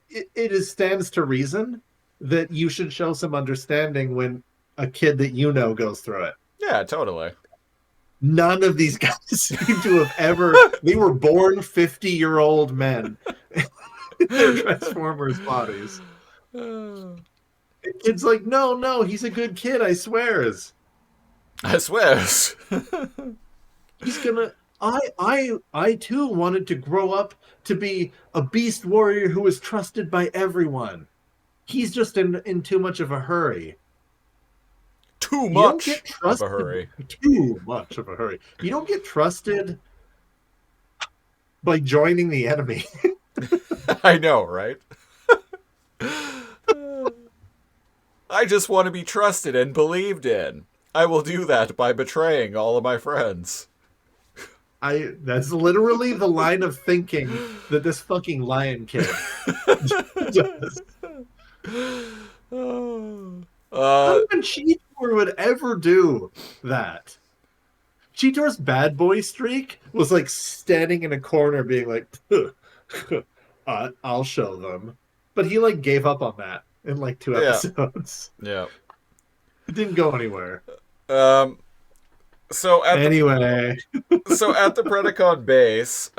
it stands to reason that you should show some understanding when a kid that you know goes through it. Yeah, totally. None of these guys seem to have ever. They were born 50-year-old men in their Transformers bodies. And kid's like, no, he's a good kid, I swears. I swear. He's gonna. I too wanted to grow up to be a beast warrior who was trusted by everyone. He's just in too much of a hurry. Too You don't much get of trusted. a hurry. Too much of a hurry. You don't get trusted by joining the enemy. I know, right? I just want to be trusted and believed in. I will do that by betraying all of my friends. That's literally the line of thinking that this fucking lion kid does. Not even Cheetor would ever do that. Cheetor's bad boy streak was like standing in a corner being like, I'll show them. But he like gave up on that in like 2 episodes. Yeah. It didn't go anywhere. So at Anyway. at the Predacon base,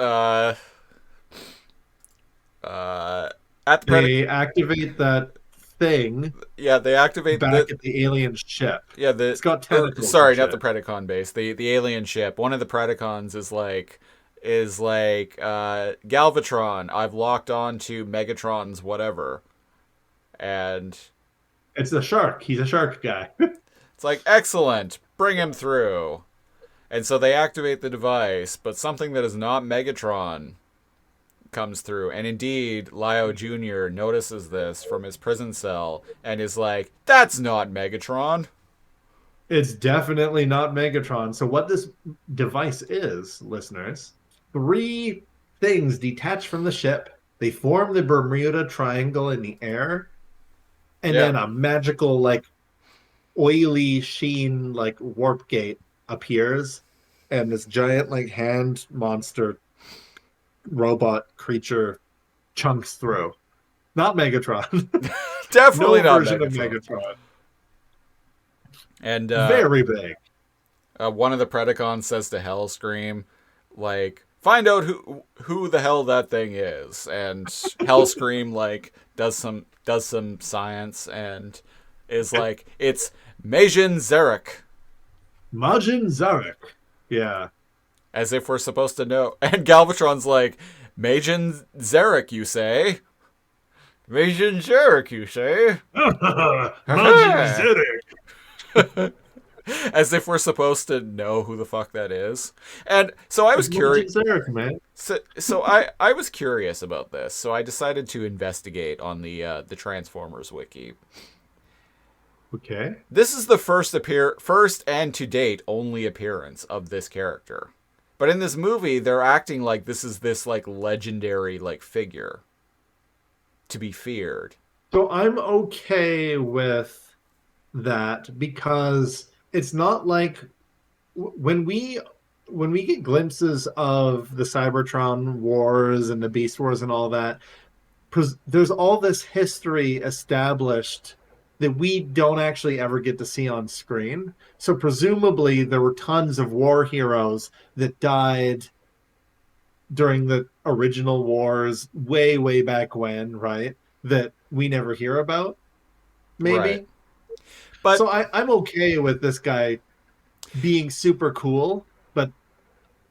They activate that thing they activate back at the alien ship. Yeah, It's got tentacles. Sorry, and not the shit. Predacon base. The alien ship. One of the Predacons is like Galvatron. I've locked on to Megatron's whatever, and It's a shark. He's a shark guy. it's like excellent. Bring him through. And so they activate the device, but something that is not Megatron comes through. And indeed, Lio Junior notices this from his prison cell and is like, that's not Megatron. It's definitely not Megatron. So what this device is, listeners, 3 things detach from the ship. They form the Bermuda Triangle in the air. And then a magical, like, oily sheen, like, warp gate appears. And this giant, like, hand monster robot creature chunks through. Not Megatron. Definitely no not version Megatron. of Megatron. And very big. One of the Predacons says to Hellscream, like, find out who the hell that thing is. And Hellscream like does some science and is like, it's Majin Zarak. Majin Zarak. Yeah. As if we're supposed to know. And Galvatron's like, Majin Zarak, you say? Majin Zarak, you say? Majin Zarak. As if we're supposed to know who the fuck that is. And so I was curious. Zarak, man. So I was curious about this. So I decided to investigate on the Transformers wiki. Okay. This is the first and to date only appearance of this character. But in this movie, they're acting like this is this like legendary like figure to be feared. So I'm okay with that because it's not like when we get glimpses of the Cybertron wars and the Beast Wars and all that, there's all this history established that we don't actually ever get to see on screen. So presumably there were tons of war heroes that died during the original wars way, way back when, right? That we never hear about, maybe. Right. But so I'm okay with this guy being super cool, but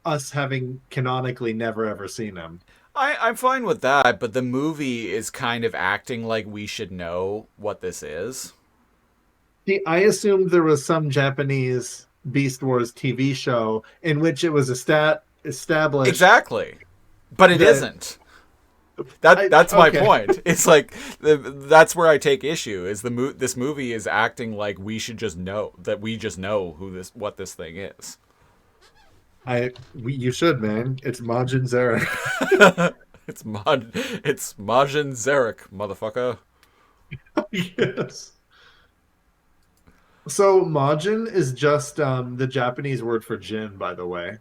us having canonically never ever seen him. I'm fine with that, but the movie is kind of acting like we should know what this is. See, I assumed there was some Japanese Beast Wars TV show in which it was established. Exactly. But it isn't. That's my point. It's like that's where I take issue. Is this movie is acting like we should just know that we just know what this thing is. You should, man. It's Majin Zarak. it's Majin Zarak, motherfucker. Yes. So Majin is just the Japanese word for Jin, by the way,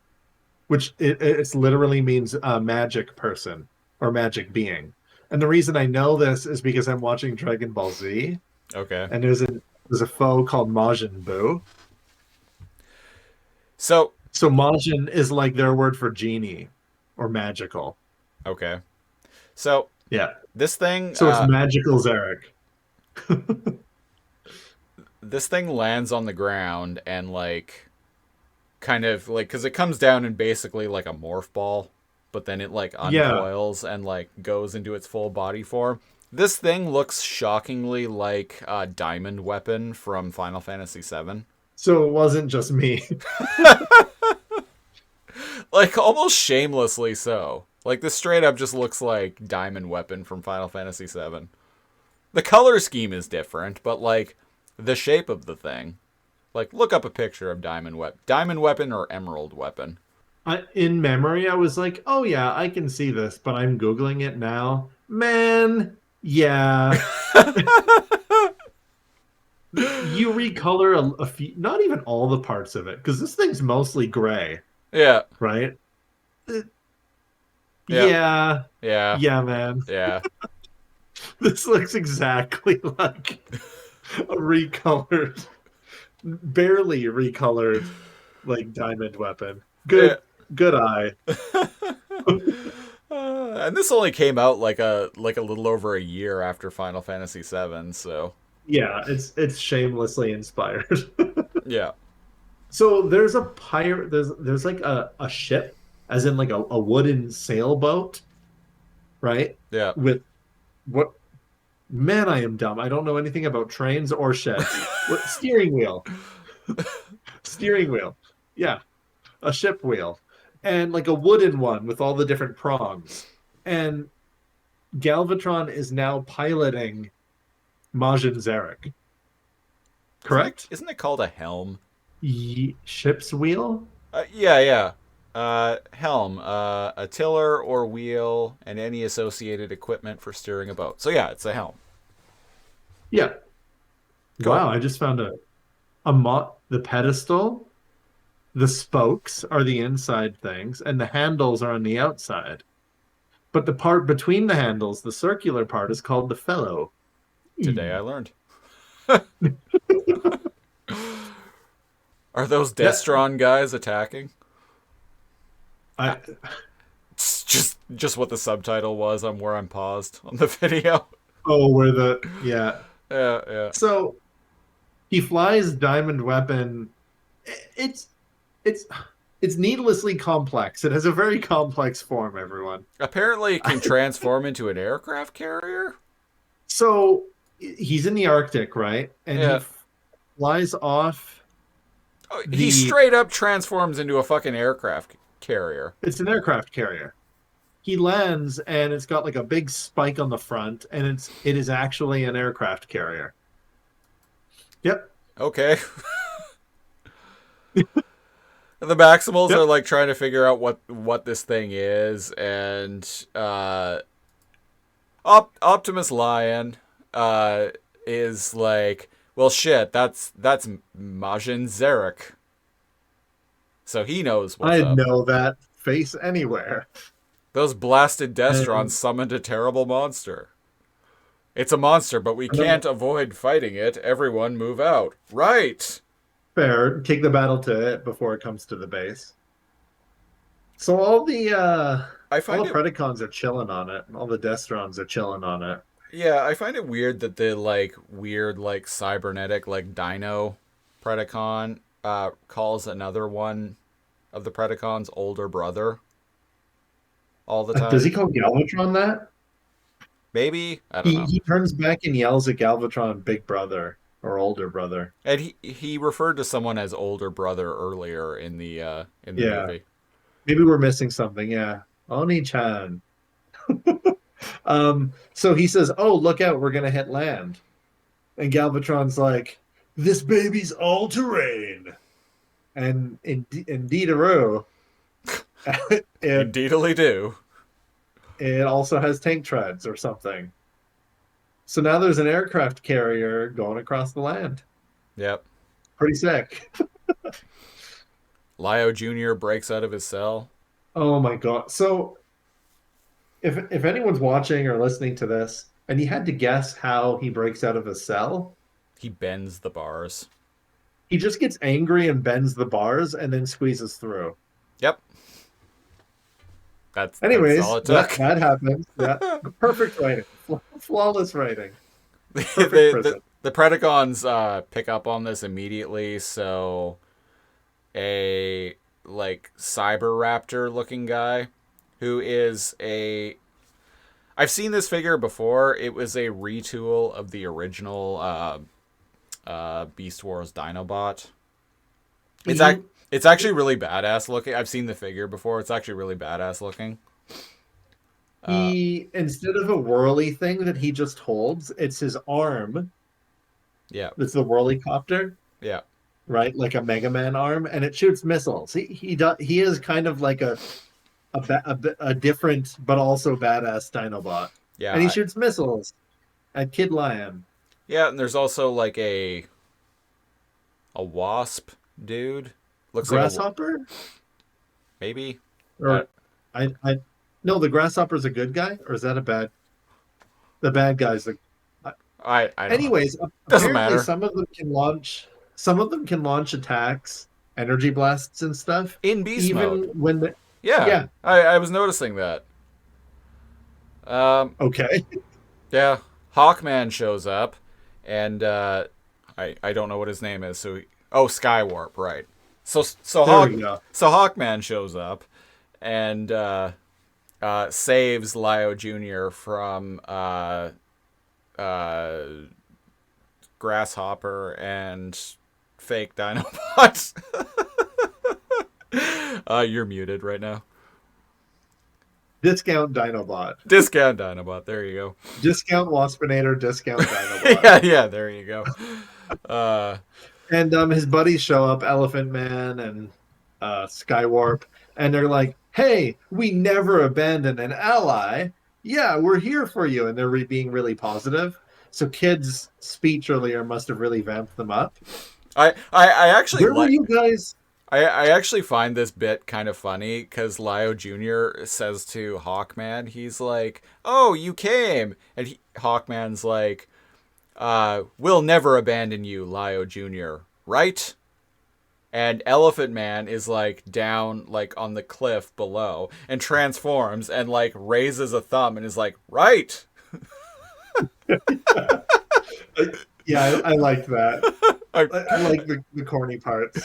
which it literally means magic person or magic being. And the reason I know this is because I'm watching Dragon Ball Z. Okay. And there's a foe called Majin Buu. So So Majin is like their word for genie or magical. Okay. So Yeah. this thing, So it's magical Zarak. this thing lands on the ground and like, kind of like, because it comes down in basically like a morph ball, but then it like Yeah. uncoils and like goes into its full body form. This thing looks shockingly like a diamond weapon from Final Fantasy VII. So it wasn't just me. Like almost shamelessly so. Like this straight up just looks like diamond weapon from Final Fantasy VII. The color scheme is different, but like the shape of the thing. Like look up a picture of diamond weapon or emerald weapon. In memory, I was like, oh yeah, I can see this, but I'm Googling it now. Man, yeah. You recolor a few, not even all the parts of it, because this thing's mostly gray, Yeah. right? Yeah. Yeah. Yeah. Yeah, man. Yeah. This looks exactly like a recolored, barely recolored, like diamond weapon. Good, good eye. And this only came out like a little over a year after Final Fantasy VII, so Yeah, it's shamelessly inspired. yeah. So there's a pirate. There's like a ship, as in like a wooden sailboat, right? Yeah. With what? Man, I am dumb. I don't know anything about trains or ships. What, steering wheel. Steering wheel. Yeah, a ship wheel, and like a wooden one with all the different prongs. And Galvatron is now piloting Majin Zarak. Correct? Isn't it called a helm? Ship's wheel? Yeah. Helm, a tiller or wheel, and any associated equipment for steering a boat. So yeah, it's a helm. Yeah. Cool. Wow, I just found the pedestal, the spokes are the inside things, and the handles are on the outside. But the part between the handles, the circular part, is called the fellow. Today I learned. Are those Destron guys attacking? It's just what the subtitle was. Where I'm paused on the video. Yeah. Yeah. So he flies diamond weapon. It's needlessly complex. It has a very complex form, everyone. Apparently it can transform into an aircraft carrier. So he's in the Arctic, right? And Yeah. he flies off. He straight up transforms into a fucking aircraft carrier. It's an aircraft carrier. He lands and it's got like a big spike on the front, and it is actually an aircraft carrier. Yep. Okay. The Maximals are like trying to figure out what this thing is, and Optimus Lion is like, well, shit, that's Majin Zarak. So he knows what's up. I know that face anywhere. Those blasted Destrons summoned a terrible monster. It's a monster, but we can't avoid fighting it. Everyone move out. Right. Fair. Take the battle to it before it comes to the base. So all the Predacons are chilling on it, and all the Destrons are chilling on it. Yeah, I find it weird that the weird cybernetic Dino Predacon calls another one of the Predacons older brother all the time. Does he call Galvatron that? Maybe, I don't know. He turns back and yells at Galvatron, big brother or older brother. And he referred to someone as older brother earlier in the movie. Maybe we're missing something. Yeah, Oni-chan. So he says, "Oh, look out! We're gonna hit land." And Galvatron's like, "This baby's all terrain." And indeed-a-roo, Indeedly do. It also has tank treads or something. So now there's an aircraft carrier going across the land. Yep. Pretty sick. Lio Junior breaks out of his cell. Oh my god. So if anyone's watching or listening to this and you had to guess how he breaks out of his cell, He bends the bars. He just gets angry and bends the bars and then squeezes through. Yep. That's Anyways, all it took. that happens. Yeah, perfect writing, flawless writing. Perfect the, prison. the Predacons pick up on this immediately, so a like cyber raptor looking guy who is a I've seen this figure before. It was a retool of the original Beast Wars Dinobot. It's actually really badass looking. I've seen the figure before. It's actually really badass looking. He instead of a whirly thing that he just holds, it's his arm. Yeah. It's the whirly copter, Yeah. right? Like a Mega Man arm, and it shoots missiles. He is kind of like a different but also badass Dinobot. Yeah. And he shoots missiles at Kid Lion. Yeah, and there's also like a wasp dude. Looks Grasshopper? like maybe. Or I no, the Grasshopper's a good guy, or is that a bad? The bad guy's the. I don't Anyways, Doesn't apparently matter. Some of them can launch attacks, energy blasts and stuff in beast even mode. when the Yeah. I was noticing that. okay. Yeah, Hawkman shows up, and I don't know what his name is. So Skywarp, right? So There we go. Hawkman shows up, and saves Lio Junior from Grasshopper and fake Dinobots. You're muted right now. Discount Dinobot. Discount Dinobot. There you go. Discount Waspinator. Discount Dinobot. yeah. There you go. And his buddies show up, Elephant Man and Skywarp, and they're like, "Hey, we never abandon an ally. Yeah, we're here for you." And they're being really positive. So Kid's speech earlier must have really vamped them up. I actually Where were you guys? I actually find this bit kind of funny because Lio Junior says to Hawkman, he's like, "Oh, you came," and Hawkman's like, "We'll never abandon you, Lio Junior, right?" And Elephant Man is like down like on the cliff below and transforms and like raises a thumb and is like, "Right." Yeah, I like that. I like the corny parts.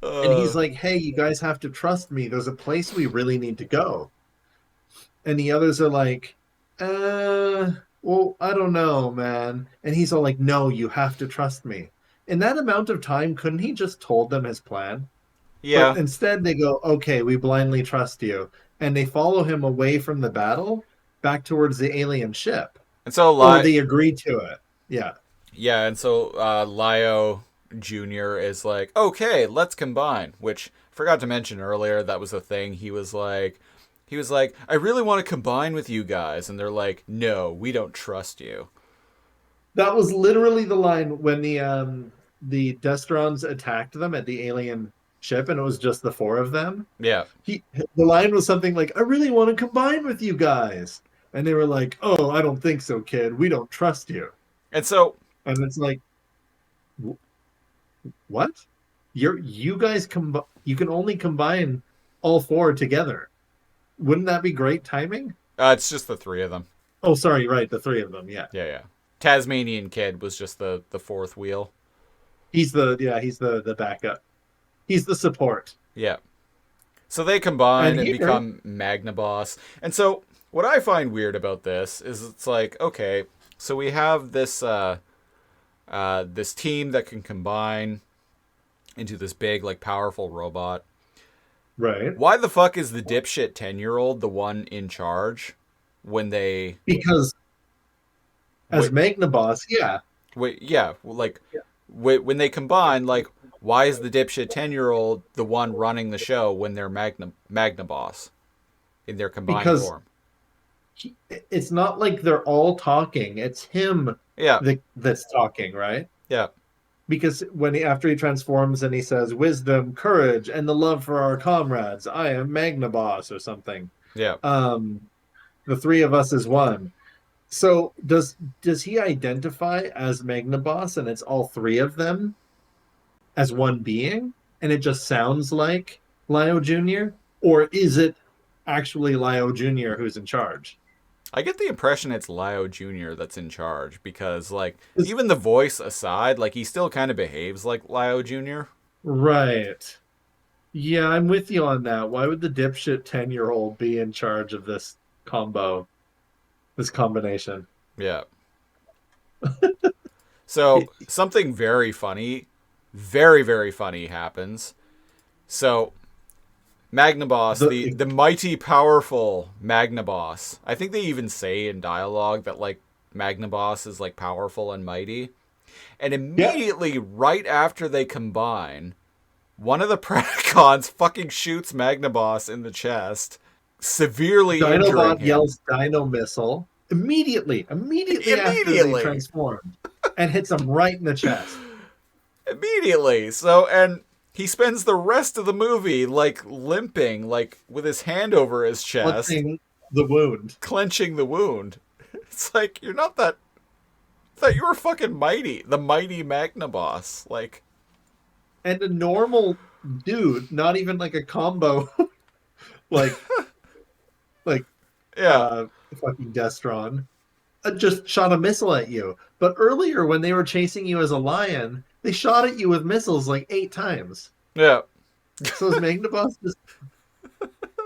And he's like, "Hey, you guys have to trust me. There's a place we really need to go." And the others are like, well, I don't know, man. And he's all like, "No, you have to trust me." In that amount of time, couldn't he just told them his plan? Yeah. But instead, they go, "Okay, we blindly trust you." And they follow him away from the battle back towards the alien ship. And so Or they agree to it. Yeah. Yeah, and so Lio Junior is like, "Okay, let's combine," which I forgot to mention earlier. That was a thing. He was like, "I really want to combine with you guys," and they're like, "No, we don't trust you." That was literally the line when the Destrons attacked them at the alien ship, and it was just the four of them. Yeah. The line was something like, "I really want to combine with you guys," and they were like, "Oh, I don't think so, kid. We don't trust you." And so, and it's like, what? You guys you can only combine all four together. Wouldn't that be great timing? it's just the three of them. Oh, sorry, right, the three of them. Yeah. Yeah. Tasmanian Kid was just the fourth wheel. He's the backup. He's the support. Yeah. So they combine and become Magnaboss. And so what I find weird about this is it's like, okay, so we have this this team that can combine into this big, like, powerful robot. Right. Why the fuck is the dipshit 10-year-old the one in charge when they... Because as Magnaboss, yeah. When they combine, like, why is the dipshit 10-year-old the one running the show when they're Magnaboss in their combined form? It's not like they're all talking. It's him that's talking, right? Yeah. Because after he transforms and he says, "Wisdom, courage, and the love for our comrades, I am Magnaboss," or something. Yeah. The three of us is one. So does he identify as Magnaboss and it's all three of them as one being, and it just sounds like Lio Junior, or is it actually Lio Junior who's in charge? I get the impression it's Lio Junior that's in charge because, like, even the voice aside, like, he still kind of behaves like Lio Junior. Right. Yeah, I'm with you on that. Why would the dipshit 10-year-old be in charge of this this combination? Yeah. So something very funny, very, very funny happens. So Magnaboss, the mighty powerful Magnaboss. I think they even say in dialogue that, like, Magnaboss is, like, powerful and mighty. And immediately right after they combine, one of the Predacons fucking shoots Magnaboss in the chest, severely injuring Dinobot him. yells Dino Missile immediately after they transformed, and hits him right in the chest. Immediately. So, and he spends the rest of the movie, like, limping, like, with his hand over his chest. Clenching the wound. Clenching the wound. It's like, you're not that... I thought you were fucking mighty. The mighty Magnaboss. Like... And a normal dude, not even like a combo, like, yeah, fucking Destron, just shot a missile at you. But earlier, when they were chasing you as a lion, they shot at you with missiles like 8 times. Yeah. So is Magnaboss just...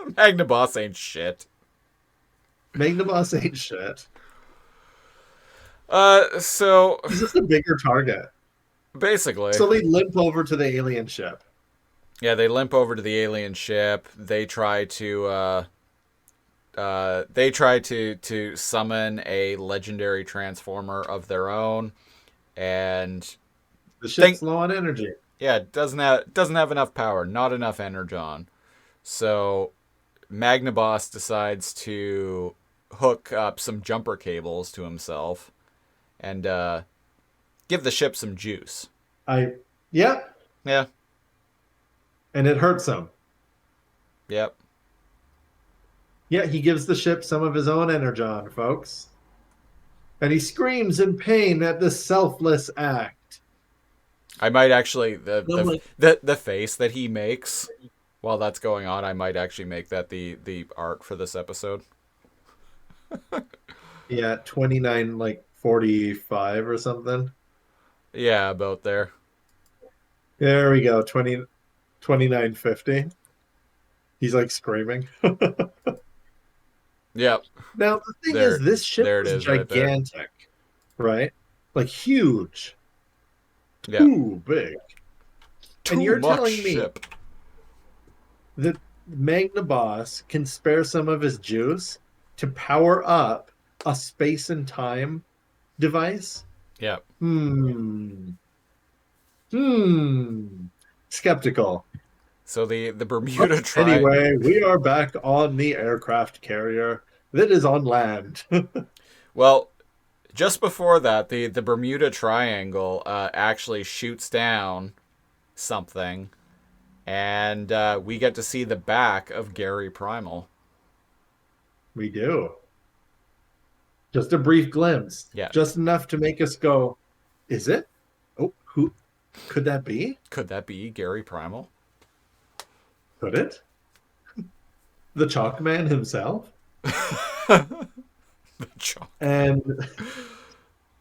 Magnaboss ain't shit. Magnaboss ain't shit. So... He's just a bigger target. Basically. So they limp over to the alien ship. Yeah, they limp over to the alien ship. They try to summon a legendary transformer of their own, and the ship's low on energy. Yeah, it doesn't have enough power, not enough energon. So Magnaboss decides to hook up some jumper cables to himself and give the ship some juice. Yeah. And it hurts him. Yep. Yeah, he gives the ship some of his own energon, folks. And he screams in pain at this selfless act. I might actually the face that he makes while that's going on, I might actually make that the art for this episode. Yeah, 29 like 45 or something. Yeah, about there. There we go. 29.50. He's like screaming. Yep. Now the thing is, this ship is gigantic, right? Like huge. Yeah. Too big. Too and you're much telling me ship. that Magnaboss can spare some of his juice to power up a space and time device? Yeah. Skeptical. So the Bermuda Triangle. Anyway, we are back on the aircraft carrier that is on land. Well, just before that, the Bermuda Triangle actually shoots down something, and we get to see the back of Garry Primal. We do. Just a brief glimpse. Yeah. Just enough to make us go, is it? Oh, who could that be? Could that be Garry Primal? Could it? The Chalk Man himself? The Chalk. And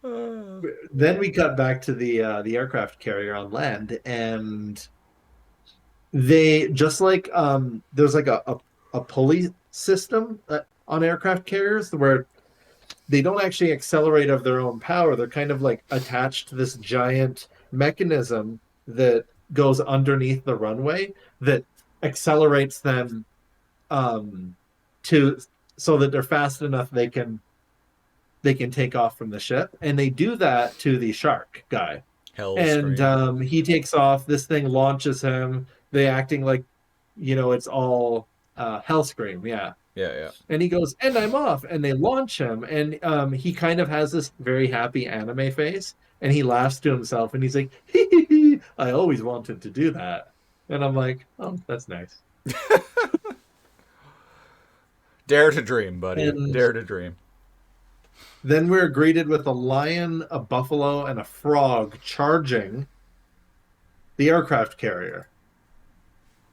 then we cut back to the aircraft carrier on land, and they just like there's like a pulley system on aircraft carriers where they don't actually accelerate of their own power. They're kind of like attached to this giant mechanism that goes underneath the runway that accelerates them so that they're fast enough they can take off from the ship. And they do that to the shark guy. And he takes off. This thing launches him. They acting like, it's all Hellscream. Yeah. Yeah. And he goes, and I'm off. And they launch him. And he kind of has this very happy anime face. And he laughs to himself. And he's like, hee, I always wanted to do that. And I'm like, oh, that's nice. Dare to dream, buddy. Dare to dream. Then we're greeted with a lion, a buffalo, and a frog charging the aircraft carrier.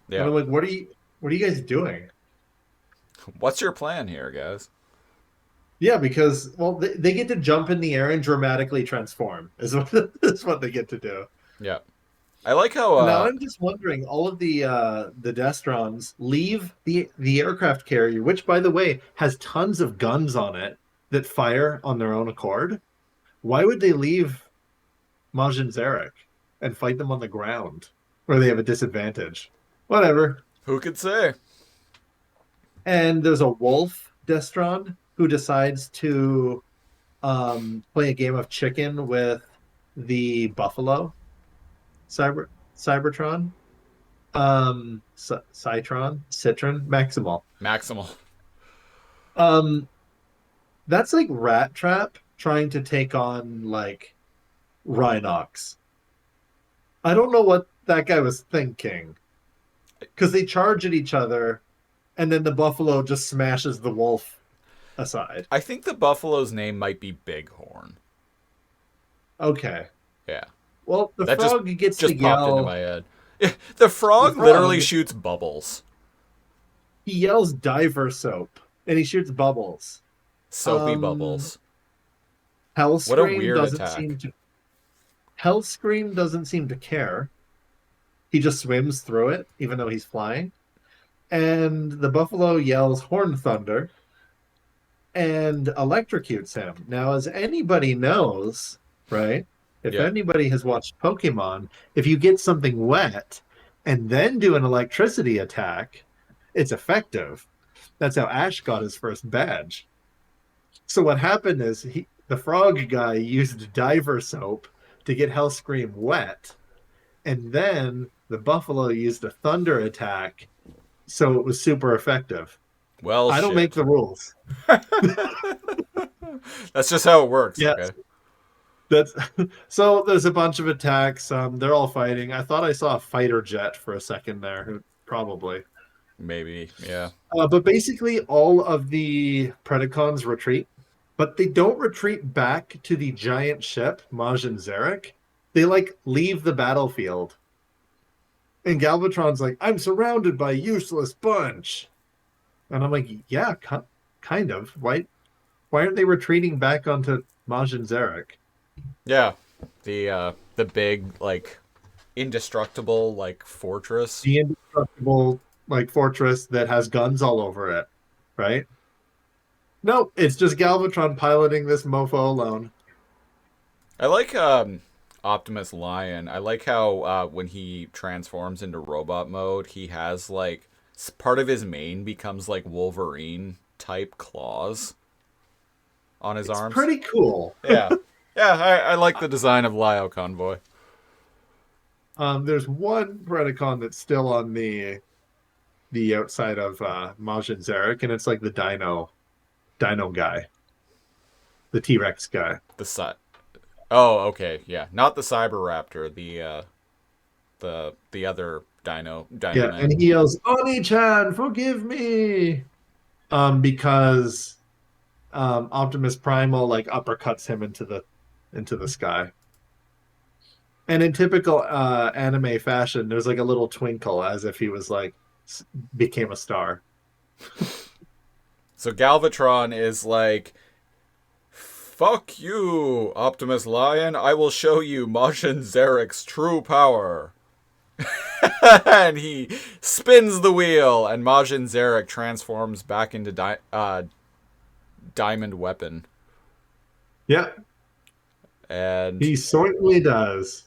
And Yeah. I'm like, what are you guys doing? What's your plan here, guys? Yeah, because well, they get to jump in the air and dramatically transform. Is what they get to do. Yeah. I like how Now I'm just wondering, all of the Destrons leave the aircraft carrier, which by the way has tons of guns on it that fire on their own accord. Why would they leave Majin Zarak and fight them on the ground where they have a disadvantage? Whatever. who could say? And there's a wolf Destron who decides to play a game of chicken with the buffalo Cybertron. Citron, Maximal. Maximal. That's like Rat Trap trying to take on like Rhinox. I don't know what that guy was thinking. Because they charge at each other, and then the buffalo just smashes the wolf aside. I think the buffalo's name might be Bighorn. Okay. Yeah. Well, the That frog gets just to popped yell. into my head. The frog frog- literally shoots bubbles. He yells diver soap, and he shoots bubbles. Soapy bubbles. Hellscream What a weird doesn't attack. seem to. Hellscream doesn't seem to care. He just swims through it, even though he's flying. And the buffalo yells horn thunder and electrocutes him. Now, as anybody knows, right? If Yeah. anybody has watched Pokemon, if you get something wet and then do an electricity attack, it's effective. That's how Ash got his first badge. So what happened is the frog guy used diver soap to get Hellscream wet, and then the buffalo used a thunder attack, so it was super effective. Well, I don't shit. make the rules. That's just how it works. Yes. Okay. That's so. There's a bunch of attacks. They're all fighting. I thought I saw a fighter jet for a second there. Probably. Maybe. Yeah. But basically, all of the Predacons retreat, but they don't retreat back to the giant ship, Majin Zarak. They like leave the battlefield. And Galvatron's like, I'm surrounded by a useless bunch. And I'm like, yeah, kind of. Why aren't they retreating back onto Majin Zarak? Yeah. The big like indestructible like fortress. The indestructible like fortress that has guns all over it, right? No, it's just Galvatron piloting this mofo alone. I like Optimus Lion. I like how when he transforms into robot mode, he has like part of his mane becomes like Wolverine type claws on his arms. Pretty cool. Yeah. Yeah, I like the design of Lio Convoy. There's one Predacon that's still on the outside of Majin Zarak, and it's like the dino guy. The T-Rex guy. Oh, okay, yeah. Not the Cyberraptor, the other dino Yeah, man. and he yells, Oni-chan, forgive me! Because Optimus Primal like uppercuts him into the sky. And in typical anime fashion, there's like a little twinkle as if he was like became a star. So Galvatron is like, fuck you, Optimus Lion. I will show you Majin Zarak's true power. And he spins the wheel, and Majin Zarak transforms back into Diamond Weapon. Yeah, And he certainly does.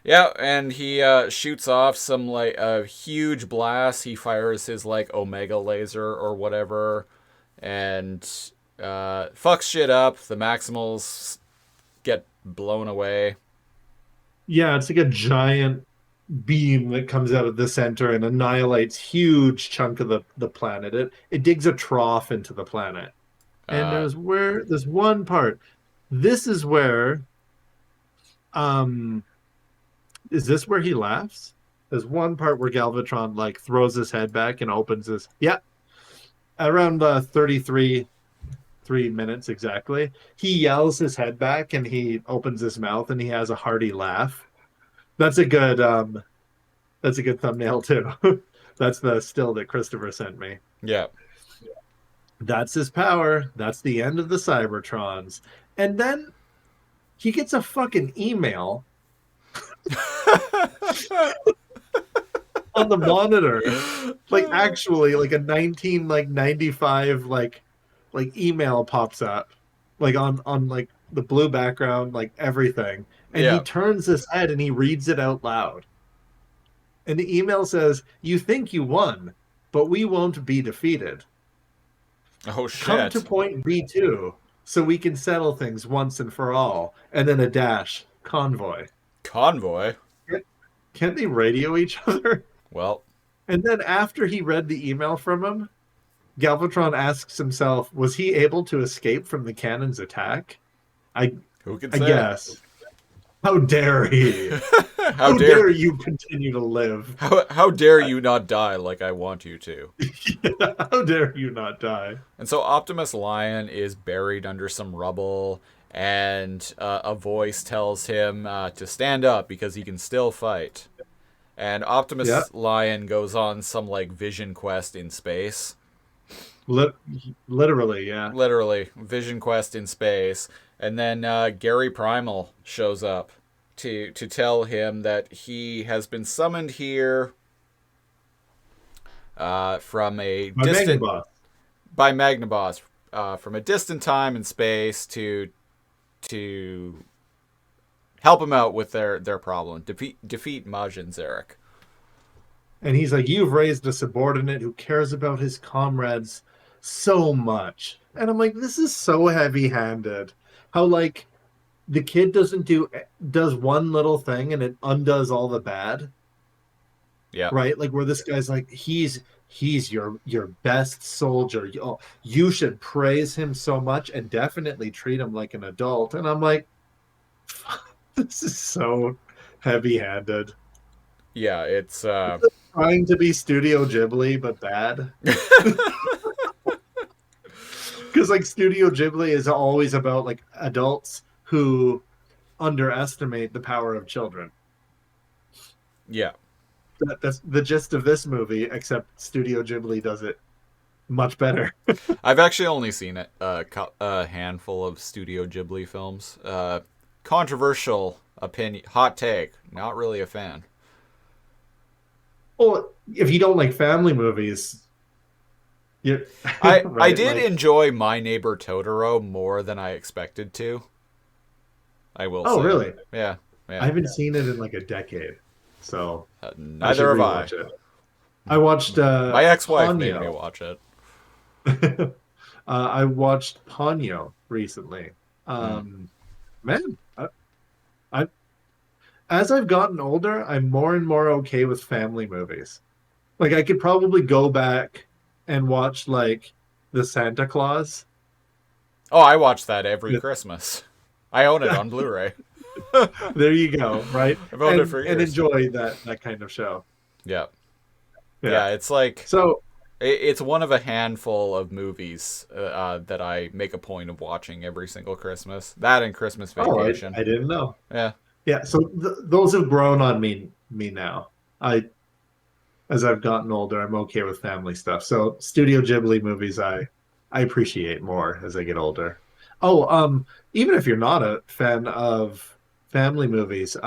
yeah, and he shoots off some like a huge blast. He fires his like Omega laser or whatever, and fucks shit up. The Maximals get blown away. Yeah, it's like a giant beam that comes out of the center and annihilates huge chunk of the planet. It digs a trough into the planet. And there's one part. This is where is this where he laughs? There's one part where Galvatron like throws his head back and opens his around 33 3 minutes exactly. He yells his head back and he opens his mouth and he has a hearty laugh. That's a good thumbnail too. That's the still that Christopher sent me. Yeah. That's his power. That's the end of the Cybertrons. And then he gets a fucking email on the monitor. Like actually like a 1995 like email pops up like on like the blue background, like everything. And he Yeah. turns his head and he reads it out loud. And the email says, "You think you won, but we won't be defeated. Oh Come shit. to point B2 so we can settle things once and for all." And then a dash, convoy. Convoy. Can't they radio each other? Well, And then after he read the email from him, Galvatron asks himself, was he able to escape from the cannon's attack? who can I say? guess. How dare he? How How dare dare you continue to live? how dare you not die like I want you to? How dare you not die? And so Optimus Lion is buried under some rubble, and a voice tells him to stand up because he can still fight. And Optimus Yeah. Lion goes on some like vision quest in space. Literally, yeah. Literally, vision quest in space. And then Garry Primal shows up to tell him that he has been summoned here from a By distant Magnaboss. by Magnaboss from a distant time and space to help him out with their problem. Defeat Majin Zarak. And he's like, you've raised a subordinate who cares about his comrades so much. And I'm like, this is so heavy-handed. How, like, the kid does one little thing and it undoes all the bad. Yeah. Right? Like, where this guy's like, he's your best soldier. You should praise him so much and definitely treat him like an adult. And I'm like, this is so heavy-handed. Yeah, it's Trying to be Studio Ghibli, but bad. Because like Studio Ghibli is always about like adults who underestimate the power of children. yeah. That's the gist of this movie, except Studio Ghibli does it much better. I've actually only seen a handful of Studio Ghibli films. Controversial opinion, hot take. Not really a fan. Well, if you don't like family movies, I right, did like- enjoy My Neighbor Totoro more than I expected to. I will say. Oh, really? Yeah. I haven't seen it in like a decade, so Neither have I. rewatch it. I watched My ex-wife made Ponyo. me watch it. I watched Ponyo recently. Man, I as I've gotten older, I'm more and more okay with family movies. Like I could probably go back and watch like the Santa Claus. Oh, I watch that every Yeah. Christmas. I own it on Blu-ray. There you go, right? I've owned it and, for and years. enjoy that kind of show. Yeah. Yeah, it's like So it's one of a handful of movies that I make a point of watching every single Christmas. That and Christmas Vacation. I didn't know. Yeah. Yeah, so those have grown on me now. As I've gotten older, I'm okay with family stuff. So Studio Ghibli movies, I appreciate more as I get older. Oh, even if you're not a fan of family movies,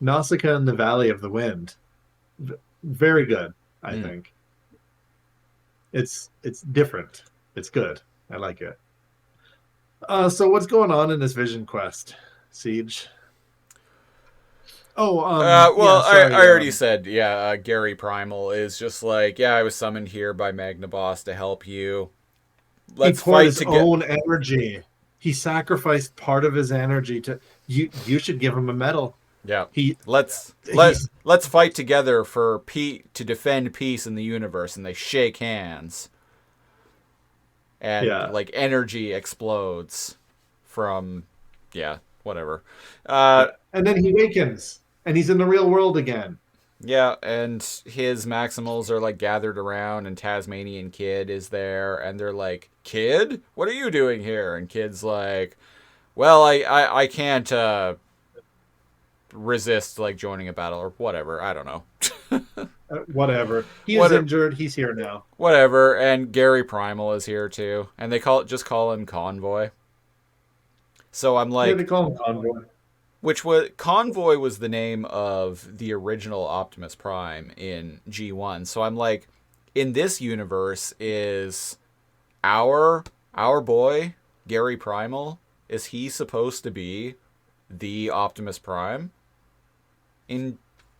Nausicaa and the Valley of the Wind, very good. I think it's different. It's good. I like it. So what's going on in this Vision Quest, Siege? Oh, well, yeah, sorry, I already said, Garry Primal is just like, I was summoned here by Magnaboss to help you. Let's he poured fight his together. own energy. He sacrificed part of his energy to you. You should give him a medal. Yeah. He Let's fight together for to defend peace in the universe, and they shake hands. And like energy explodes from whatever. and then he wakens and he's in the real world again. Yeah, and his Maximals are like gathered around, and Tasmanian Kid is there, and they're like, "Kid, what are you doing here?" And Kid's like, "Well, I can't resist like joining a battle or whatever. I don't know, Whatever. He is What- injured. He's here now. whatever." And Garry Primal is here too, and they call him Convoy. So I'm Yeah, like, they call him Convoy. which was Convoy was the name of the original Optimus Prime in G1. So I'm like, in this universe, is our boy Garry Primal, is he supposed to be the Optimus Prime in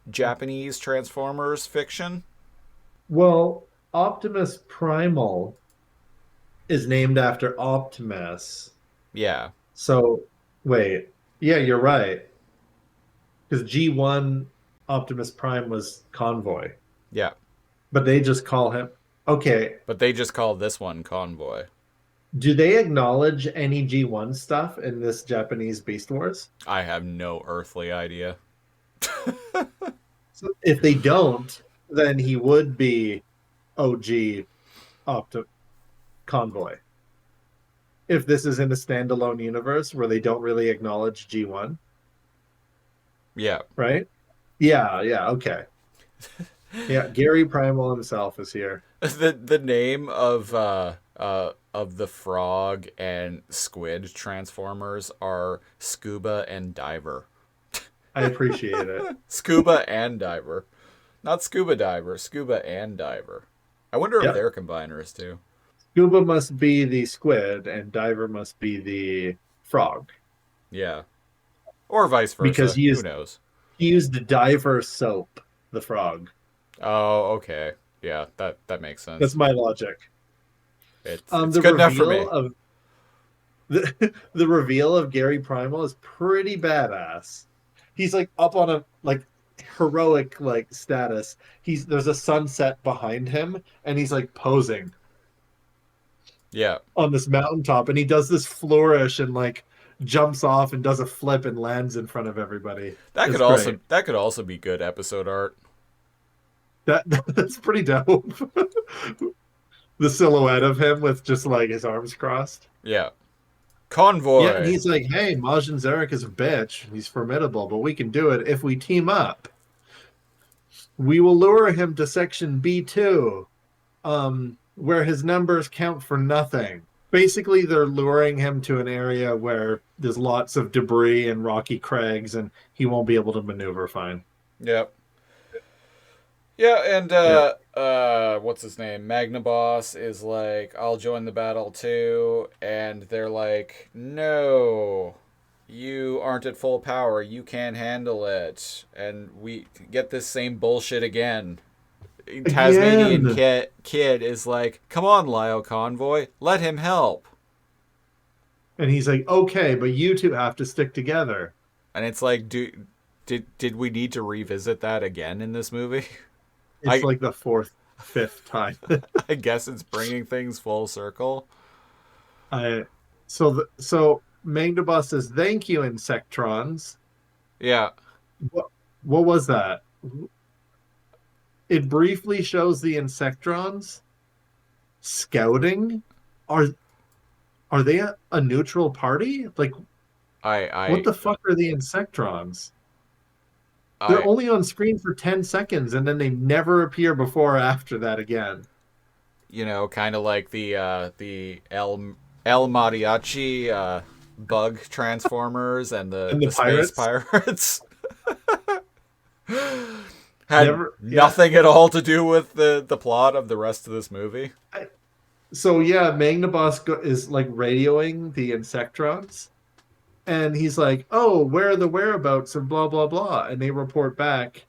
Japanese Transformers fiction? Well, Optimus Primal is named after Optimus. Yeah. So, wait. Yeah, you're right. Because G1 Optimus Prime was Convoy. Yeah. But they just call him. Okay. But they just call this one Convoy. Do they acknowledge any G1 stuff in this Japanese Beast Wars? I have no earthly idea. So if they don't, then he would be OG Convoy. If this is in a standalone universe where they don't really acknowledge G1, Yeah. right? Yeah, okay. Yeah, Garry Primal himself is here. The name of the frog and squid transformers are Scuba and Diver. I appreciate it. Scuba and Diver. Not Scuba Diver, Scuba and Diver. I wonder Yep. if they're combiners too. Scuba must be the squid and Diver must be the frog. Yeah. Or vice versa. Because he is- Who knows? He used Diver soap, the frog. Oh, okay. Yeah, that makes sense. That's my logic. It's The good enough for me. reveal of the reveal of Garry Primal is pretty badass. He's like up on a like heroic like status. There's a sunset behind him and he's like posing Yeah. on this mountaintop and he does this flourish and like jumps off and does a flip and lands in front of everybody. That It's could great. also be good episode art. That's pretty dope. The silhouette of him with just like his arms crossed. Yeah. Convoy. Yeah, and he's like, hey, Majin Zarak is a bitch. He's formidable, but we can do it if we team up. We will lure him to section B2, where his numbers count for nothing. Basically, they're luring him to an area where there's lots of debris and rocky crags, and he won't be able to maneuver fine. Yep. Yeah, and what's his name? Magnaboss is like, I'll join the battle too, and they're like, no, you aren't at full power, you can't handle it, and we get this same bullshit again. Tasmanian kid is like, come on, Lio Convoy, let him help. And he's like, okay, but you two have to stick together. And it's like, did we need to revisit that again in this movie? It's like the fifth time. I guess it's bringing things full circle. So Magnaboss says, thank you, Insectrons. Yeah. What was that? It briefly shows the Insectrons scouting. Are they a neutral party? Like, what the fuck are the Insectrons? They're only on screen for 10 seconds, and then they never appear before or after that again. You know, kind of like the El Mariachi bug transformers and the space pirates. Had nothing at all to do with the plot of the rest of this movie. So yeah, Magnaboss is like radioing the Insectrons. And he's like, oh, where are the whereabouts of blah, blah, blah. And they report back,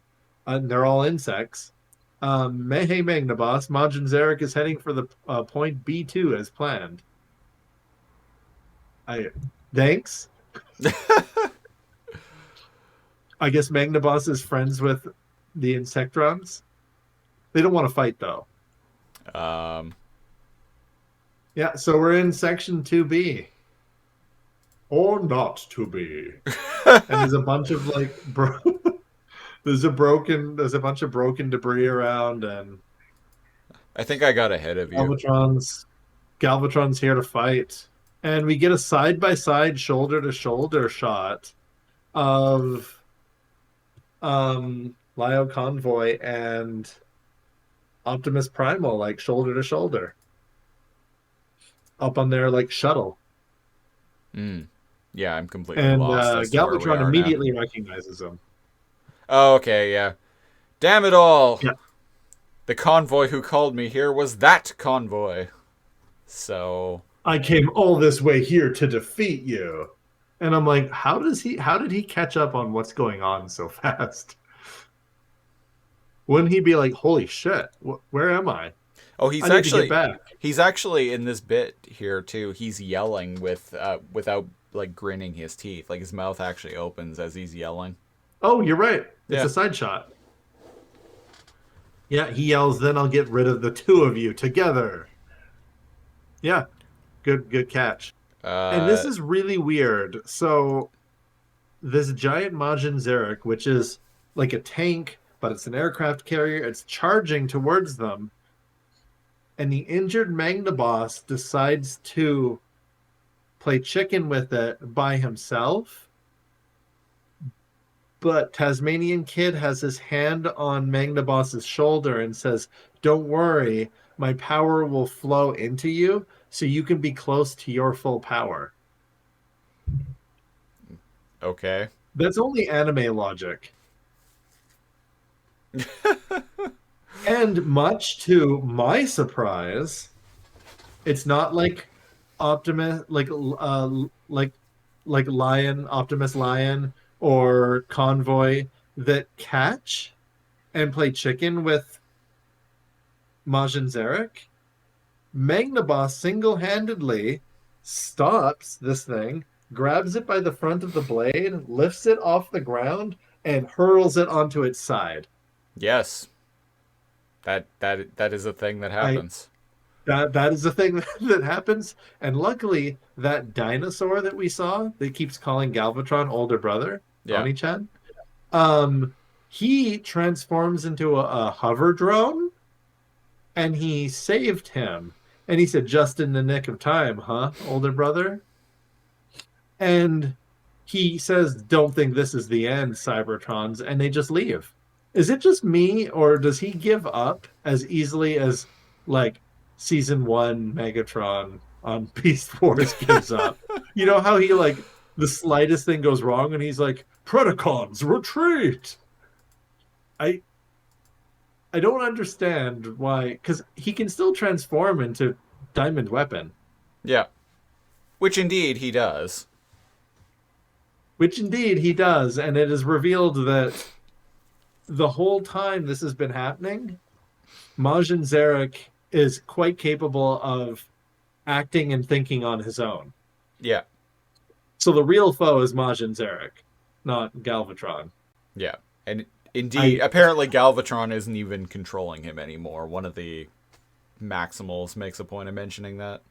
and they're all insects. Hey, Magnaboss, Majin Zarak is heading for the point B2 as planned. Thanks. I guess Magnaboss is friends with the Insectrons. They don't want to fight, though. Yeah, so we're in section 2B. Or not to be. And there's a bunch of like There's a bunch of broken debris around, and I think I got ahead of you. Galvatron's here to fight. And we get a side-by-side, shoulder-to-shoulder shot of Lio Convoy and Optimus Primal, like shoulder to shoulder, up on their like shuttle. Yeah, I'm completely And lost as to where we Galvatron are immediately recognizes him. now. Oh, okay, yeah. Damn it all! Yeah. The convoy who called me here was that convoy. So I came all this way here to defeat you. And I'm like, how did he catch up on what's going on so fast? Wouldn't he be like, holy shit, where am I? oh, I need to get back. he's actually in this bit here too. He's yelling without like grinning his teeth. Like his mouth actually opens as he's yelling. Oh, you're right. It's Yeah. a side shot. Yeah, he yells, then I'll get rid of the two of you together. Yeah, good catch. And this is really weird. So this giant Majin Zarak, which is like a tank, but it's an aircraft carrier, it's charging towards them. And the injured Magnaboss decides to play chicken with it by himself. But Tasmanian Kid has his hand on Magnaboss's shoulder and says, don't worry, my power will flow into you so you can be close to your full power. Okay. That's only anime logic. And much to my surprise, it's not like Optimus, like Optimus Lion or Convoy that catch and play chicken with Majin Zarak. Magnaboss single-handedly stops this thing, grabs it by the front of the blade, lifts it off the ground, and hurls it onto its side. Yes. That is a thing that happens. That is the thing that happens. And luckily, that dinosaur that we saw that keeps calling Galvatron older brother, Yeah. Oni-chan, he transforms into a hover drone, and he saved him. And he said, just in the nick of time, huh, older brother? And he says, don't think this is the end, Cybertrons, and they just leave. Is it just me, or does he give up as easily as, like, Season 1 Megatron on Beast Wars gives up? You know how he, like, the slightest thing goes wrong, and he's like, Predacons, retreat! I don't understand why, because he can still transform into Diamond Weapon. Yeah. Which indeed he does. Which indeed he does, and it is revealed that the whole time this has been happening, Majin Zarak is quite capable of acting and thinking on his own. Yeah. So the real foe is Majin Zarak, not Galvatron. Yeah. And indeed, apparently Galvatron isn't even controlling him anymore. One of the Maximals makes a point of mentioning that.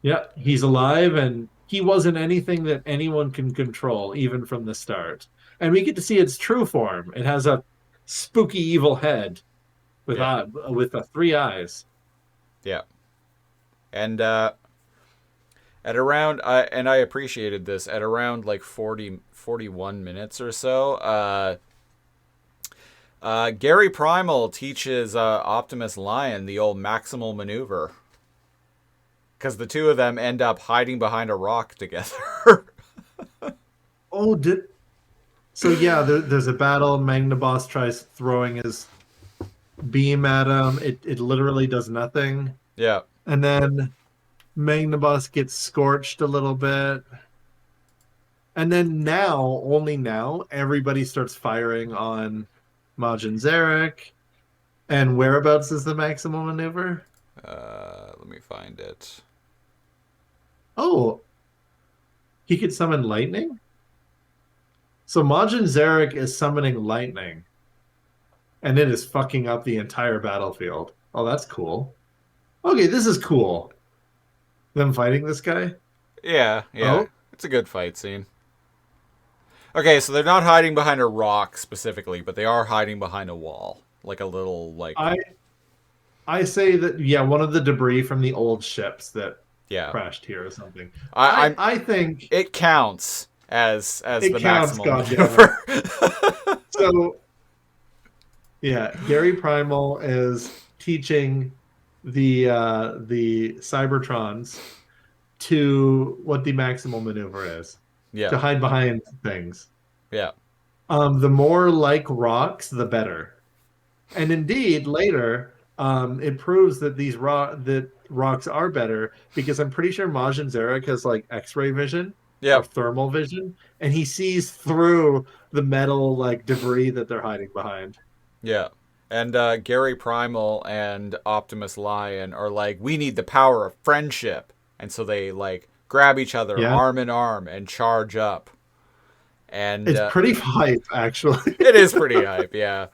Yeah, he's alive, and he wasn't anything that anyone can control, even from the start. And we get to see its true form. It has a spooky evil head with with 3 eyes. Yeah. And at around, and I appreciated this, at around like 41 minutes or so, Garry Primal teaches Optimus Lion the old maximal maneuver. Because the two of them end up hiding behind a rock together. Oh, so yeah, there's a battle. Magnaboss tries throwing his beam at him. It literally does nothing. Yeah. And then Magnaboss gets scorched a little bit. And then only now, everybody starts firing on Majin Zarak. And whereabouts is the maximal maneuver? Let me find it. Oh, he could summon lightning? So Majin Zarak is summoning lightning. And it is fucking up the entire battlefield. Oh, that's cool. Okay, this is cool. Them fighting this guy? Yeah. Oh? It's a good fight scene. Okay, so they're not hiding behind a rock specifically, but they are hiding behind a wall, like a little like I say that one of the debris from the old ships that yeah. crashed here or something. I'm I think it counts as it the counts, maximal goddammit. maneuver. So yeah, Garry Primal is teaching the Cybertrons to what the maximal maneuver is. To Yeah, hide behind things. yeah, The more like rocks, the better. And indeed, later, it proves that that rocks are better because I'm pretty sure Majin Zarak has like X-ray vision yeah, or thermal vision, and he sees through the metal like debris that they're hiding behind. yeah. And Garry Primal and Optimus Lion are like, we need the power of friendship, and so they like grab each other Yeah, arm in arm and charge up. And it's pretty hype, actually. it is pretty hype, yeah.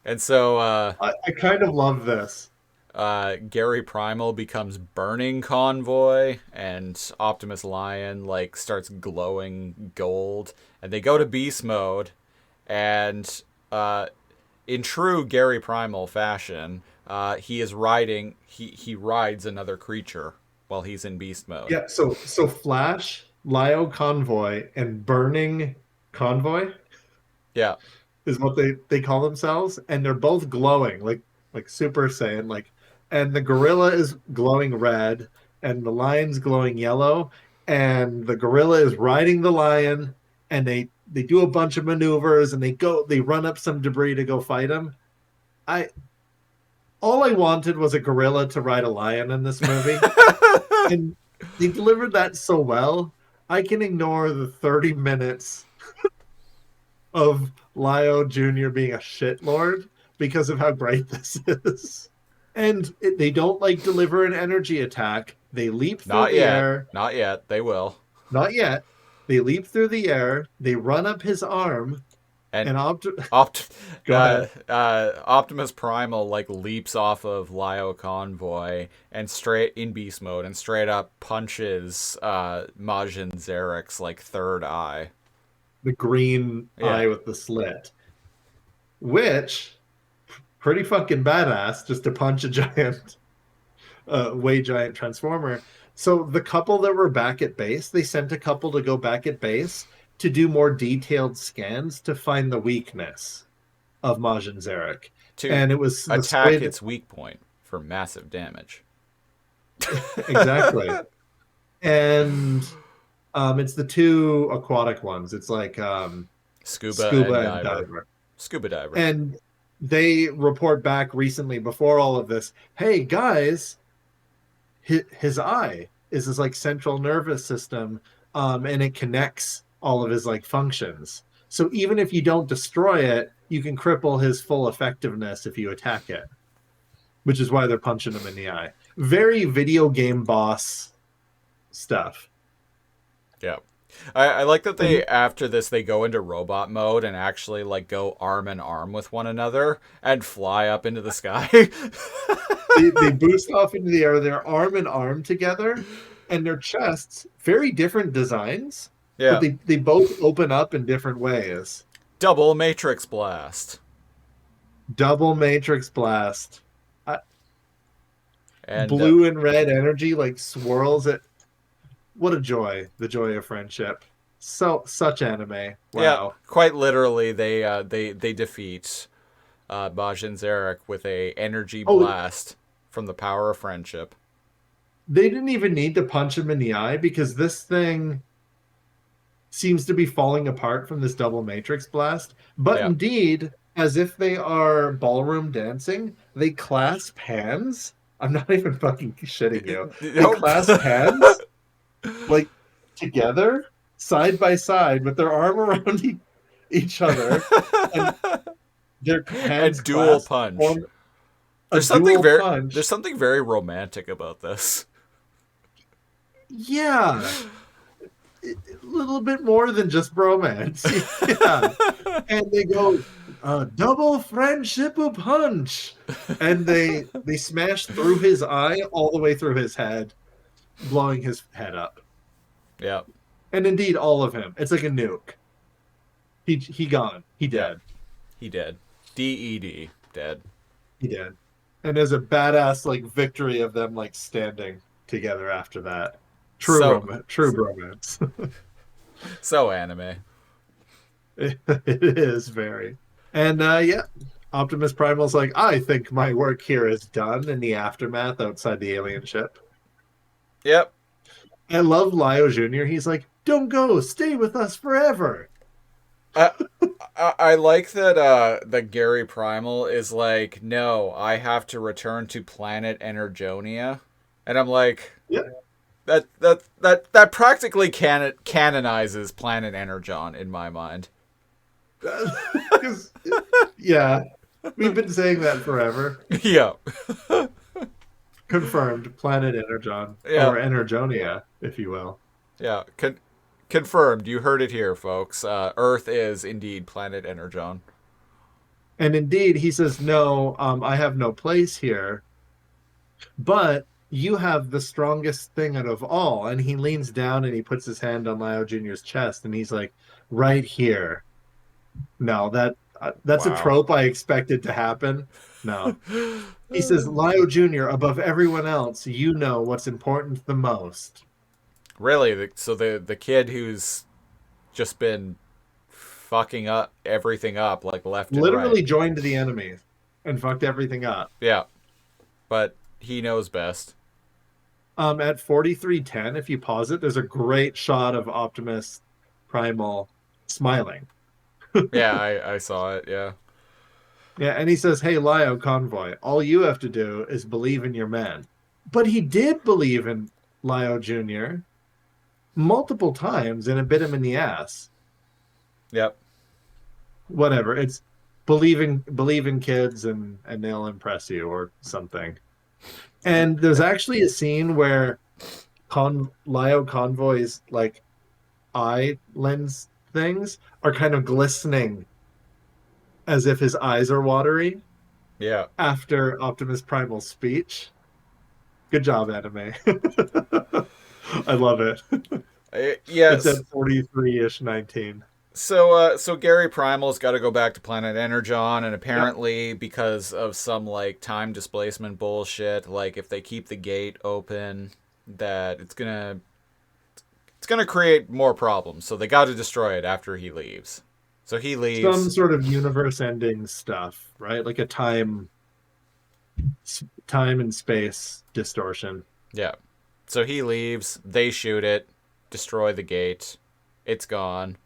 And so I kind of love this. Garry Primal becomes Burning Convoy, and Optimus Lion like starts glowing gold, and they go to beast mode, and in true Garry Primal fashion, he rides another creature while he's in beast mode. Yeah, so Flash, Lio Convoy, and Burning Convoy Yeah, is what they call themselves, and they're both glowing like Super Saiyan, like, and the gorilla is glowing red, and the lion's glowing yellow, and the gorilla is riding the lion, and they do a bunch of maneuvers, and they run up some debris to go fight him. All I wanted was a gorilla to ride a lion in this movie, and they delivered that so well. I can ignore the 30 minutes of Lio Junior being a shitlord because of how great this is. And they don't like deliver an energy attack. They leap through the air. Not yet. They will. Not yet. They leap through the air. They run up his arm. And Go ahead. Optimus Primal like leaps off of Lio Convoy and straight in beast mode and straight up punches Majin Zarak's like third eye. The green eye with the slit. Which, pretty fucking badass, just to punch a giant, way giant transformer. So the couple that were back at base, they sent a couple to go back at base to do more detailed scans to find the weakness of Majin Zarak. And it was attack its weak point for massive damage. Exactly. And it's the two aquatic ones. It's like Scuba and Diver. Scuba Diver. And they report back recently before all of this, hey guys, his eye is his like central nervous system, and it connects all of his like functions. So even if you don't destroy it, you can cripple his full effectiveness if you attack it. Which is why they're punching him in the eye. Very video game boss stuff. Yeah. I like that they, after this, they go into robot mode and actually like go arm in arm with one another and fly up into the sky. they boost off into the air. They're arm in arm together, and their chests, very different designs. Yeah. But they both open up in different ways. Double Matrix Blast. Double Matrix Blast. And blue and red energy like swirls it. What a joy. The joy of friendship. Such anime. Wow. Yeah, quite literally they defeat Majin Zarak with a energy blast from the power of friendship. They didn't even need to punch him in the eye because this thing seems to be falling apart from this double matrix blast. But indeed, as if they are ballroom dancing, they clasp hands. I'm not even fucking shitting you. They clasp hands like together, side by side, with their arm around each other, and their hands and dual punch. There's something very romantic about this. Yeah. A little bit more than just bromance. Yeah. And they go double friendship punch, and they smash through his eye all the way through his head, blowing his head up. Yeah. And indeed all of him. It's like a nuke. He gone. He Yeah. dead. He did. DED. Dead. He did. And there's a badass like victory of them like standing together after that. So True romance. so anime. It is very. And yeah, Optimus Primal's like, I think my work here is done in the aftermath outside the alien ship. Yep. I love Lio Junior. He's like, don't go, stay with us forever. I like that Garry Primal is like, no, I have to return to Planet Energonia. And I'm like, Yeah. that practically canonizes Planet Energon in my mind. 'Cause, yeah, we've been saying that forever. Yeah. Confirmed, Planet Energon, Yeah. or Energonia, if you will. Yeah. Confirmed. You heard it here, folks. Earth is indeed Planet Energon. And indeed, he says, no, I have no place here, but you have the strongest thing out of all. And he leans down and he puts his hand on Lio Junior's chest, and he's like, right here. No, that's Wow. a trope I expected to happen. No. He says, Lio Junior, above everyone else, you know what's important the most. Really? So the kid who's just been fucking up everything up like left and Literally right. joined the enemy and fucked everything up. Yeah. But he knows best. At 43:10, if you pause it, there's a great shot of Optimus Primal smiling. Yeah, I saw it. Yeah. Yeah, and he says, hey, Lio Convoy, all you have to do is believe in your man. But he did believe in Lio Jr. multiple times, and it bit him in the ass. Yep. Whatever. It's believe in kids and they'll impress you or something. And there's actually a scene where Lio Convoy's like eye lens things are kind of glistening as if his eyes are watery Yeah. after Optimus Primal's speech. Good job, anime. I love it. Yes. It's at 43-ish 19. So Garry Primal's got to go back to Planet Energon, and apparently because of some like time displacement bullshit, like if they keep the gate open, that it's gonna create more problems. So they got to destroy it after he leaves. So he leaves. Some sort of universe-ending stuff, right? Like a time and space distortion. Yeah. So he leaves. They shoot it, destroy the gate. It's gone.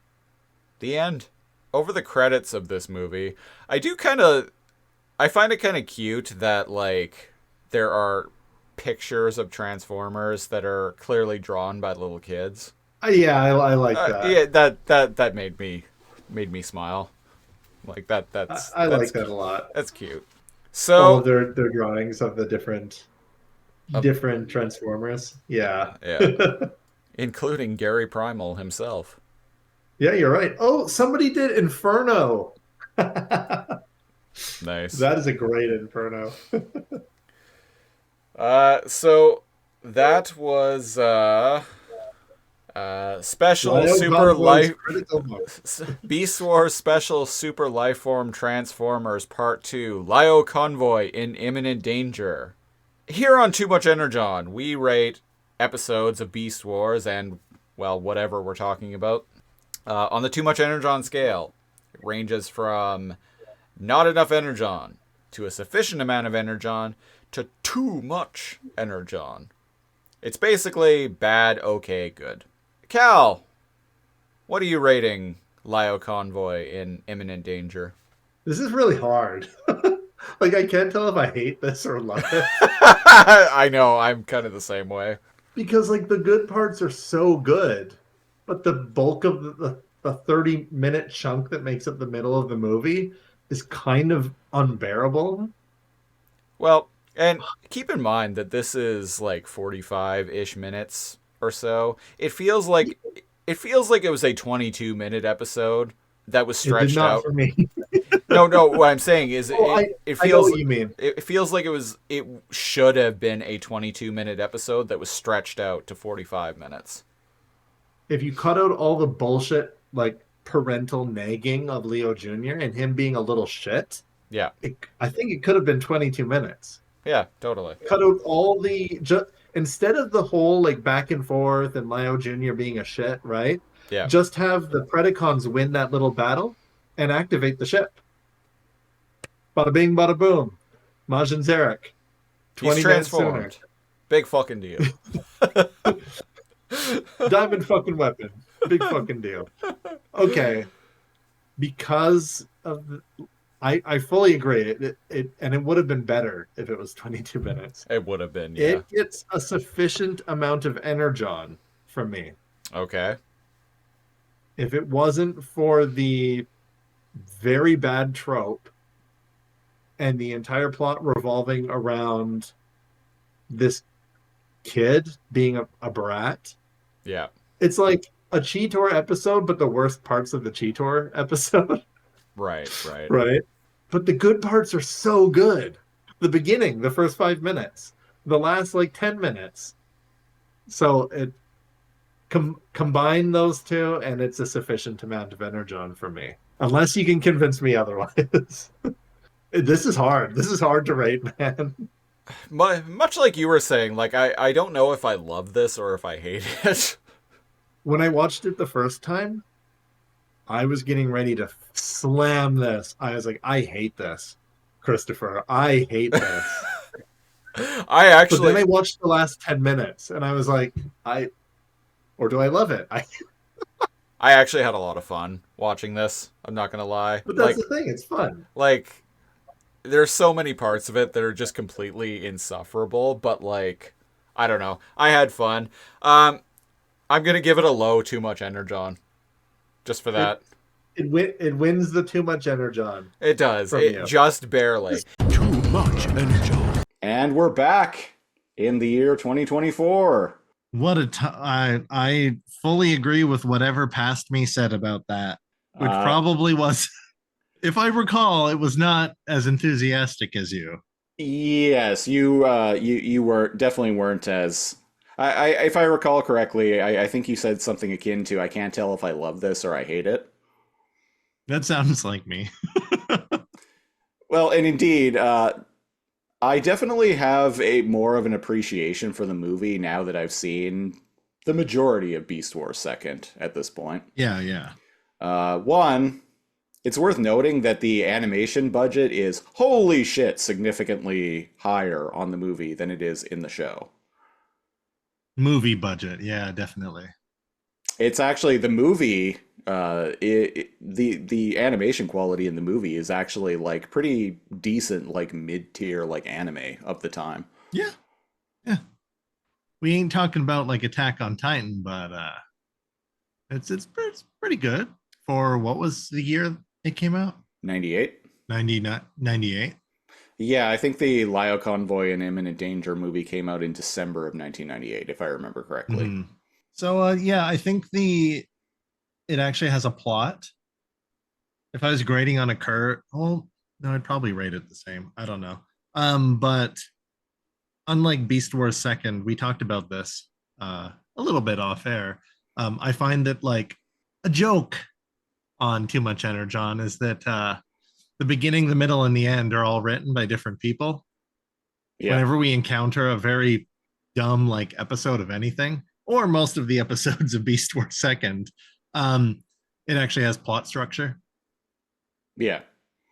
The end. Over the credits of this movie, I find it kind of cute that like there are pictures of Transformers that are clearly drawn by little kids. Yeah, I like that. Yeah, that made me smile. Like that's I like that a lot. That's cute. All So of their drawings of the different Transformers. Yeah. yeah, including Garry Primal himself. Yeah, you're right. Oh, somebody did Inferno. Nice. That is a great Inferno. So that was special Lio super Convoy's life critical moment. Beast Wars special super lifeform Transformers Part 2 Lio Convoy in Imminent Danger. Here on Too Much Energon, we rate episodes of Beast Wars and, well, whatever we're talking about. On the Too Much Energon scale, it ranges from not enough Energon to a sufficient amount of Energon to too much Energon. It's basically bad, okay, good. Cal, what are you rating Lio Convoy in Imminent Danger? This is really hard. Like, I can't tell if I hate this or love it. I know, I'm kind of the same way. Because, like, the good parts are so good, but the bulk of the 30-minute chunk that makes up the middle of the movie is kind of unbearable. Well, and keep in mind that this is like 45-ish minutes or so. It feels like it was a 22-minute episode that was It did stretched not out. for me. No, what I'm saying is it I know feels what you mean. it feels like it should have been a 22-minute episode that was stretched out to 45 minutes. If you cut out all the bullshit, like parental nagging of Lio Junior and him being a little shit, Yeah. I think it could have been 22 minutes. Yeah, totally. Cut out all the instead of the whole like back and forth and Lio Junior being a shit, right? Yeah. Just have the Predacons win that little battle and activate the ship. Bada bing, bada boom. Majin Zarak. 20 He's minutes transformed. sooner. Big fucking deal. Diamond fucking weapon. Big fucking deal. Okay. Because of the, I fully agree. It would have been better if it was 22 minutes. It would have been, yeah. It gets a sufficient amount of energon from me. Okay. If it wasn't for the very bad trope and the entire plot revolving around this kid being a brat, Yeah. it's like a Cheetor episode, but the worst parts of the Cheetor episode. Right. Right. But the good parts are so good. The beginning, the first 5 minutes, the last like 10 minutes. So it combine those two, and it's a sufficient amount of energon for me. Unless you can convince me otherwise. This is hard. This is hard to rate, man. Much like you were saying, like, I don't know if I love this or if I hate it. When I watched it the first time, I was getting ready to slam this. I was like, I hate this, Christopher. I hate this. I actually... But then I watched the last 10 minutes, and I was like, or do I love it? I actually had a lot of fun watching this. I'm not going to lie. But that's the thing. It's fun. Like, there's so many parts of it that are just completely insufferable, but, like, I don't know. I had fun. I'm going to give it a low Too Much Energon. Just for that. It wins the Too Much Energon. It does. It just barely. Too much energon. And we're back in the year 2024. What I fully agree with whatever past me said about that, which probably was, if I recall, it was not as enthusiastic as you. Yes, you were definitely weren't as. If I recall correctly, I think you said something akin to, I can't tell if I love this or I hate it. That sounds like me. Well, and indeed, I definitely have more of an appreciation for the movie now that I've seen the majority of Beast Wars Second at this point. Yeah. One, it's worth noting that the animation budget is, holy shit, significantly higher on the movie than it is in the show. Movie budget, yeah, definitely. It's actually the movie. The animation quality in the movie is actually like pretty decent, like mid-tier, like anime of the time. Yeah. We ain't talking about like Attack on Titan, but it's pretty good for what was the year it came out? 98. 98. Yeah, I think the Lio Convoy and Imminent Danger movie came out in December of 1998, if I remember correctly. Mm-hmm. So yeah, I think it actually has a plot. If I was grading on a curve, well, no, I'd probably rate it the same. I don't know. But unlike Beast Wars Second, we talked about this a little bit off air. I find that like a joke on Too Much Energon is that the beginning, the middle, and the end are all written by different people. Yeah. Whenever we encounter a very dumb like episode of anything, or most of the episodes of Beast Wars Second, it actually has plot structure. Yeah.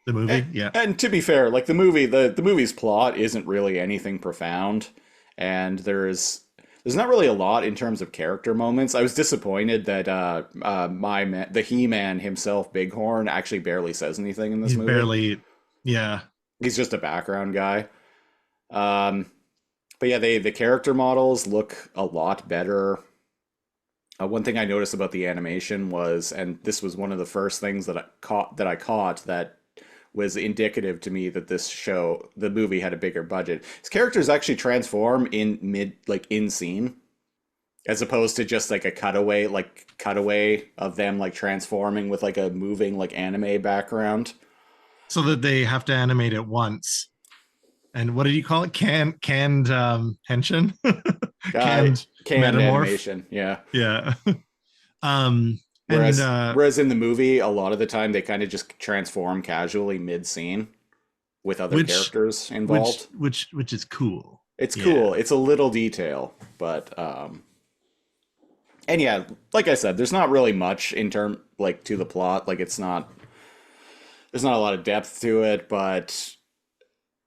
The movie, yeah. And to be fair, like the movie's plot isn't really anything profound, and there's not really a lot in terms of character moments. I was disappointed that the He-Man himself, Bighorn, actually barely says anything in this movie. Barely, yeah. He's just a background guy. But yeah, the character models look a lot better. One thing I noticed about the animation was, and this was one of the first things that I caught that was indicative to me that the movie had a bigger budget. His characters actually transform in scene, as opposed to just like a cutaway of them like transforming with like a moving like anime background. So that they have to animate it once. And what did you call it? Canned henshin? Canned animation. Yeah. Yeah. Whereas, And whereas in the movie, a lot of the time they kind of just transform casually mid-scene with other Which- characters involved. which is cool. It's Yeah. cool. It's a little detail, but and yeah, like I said, there's not really much in term like to the plot. Like there's not a lot of depth to it, but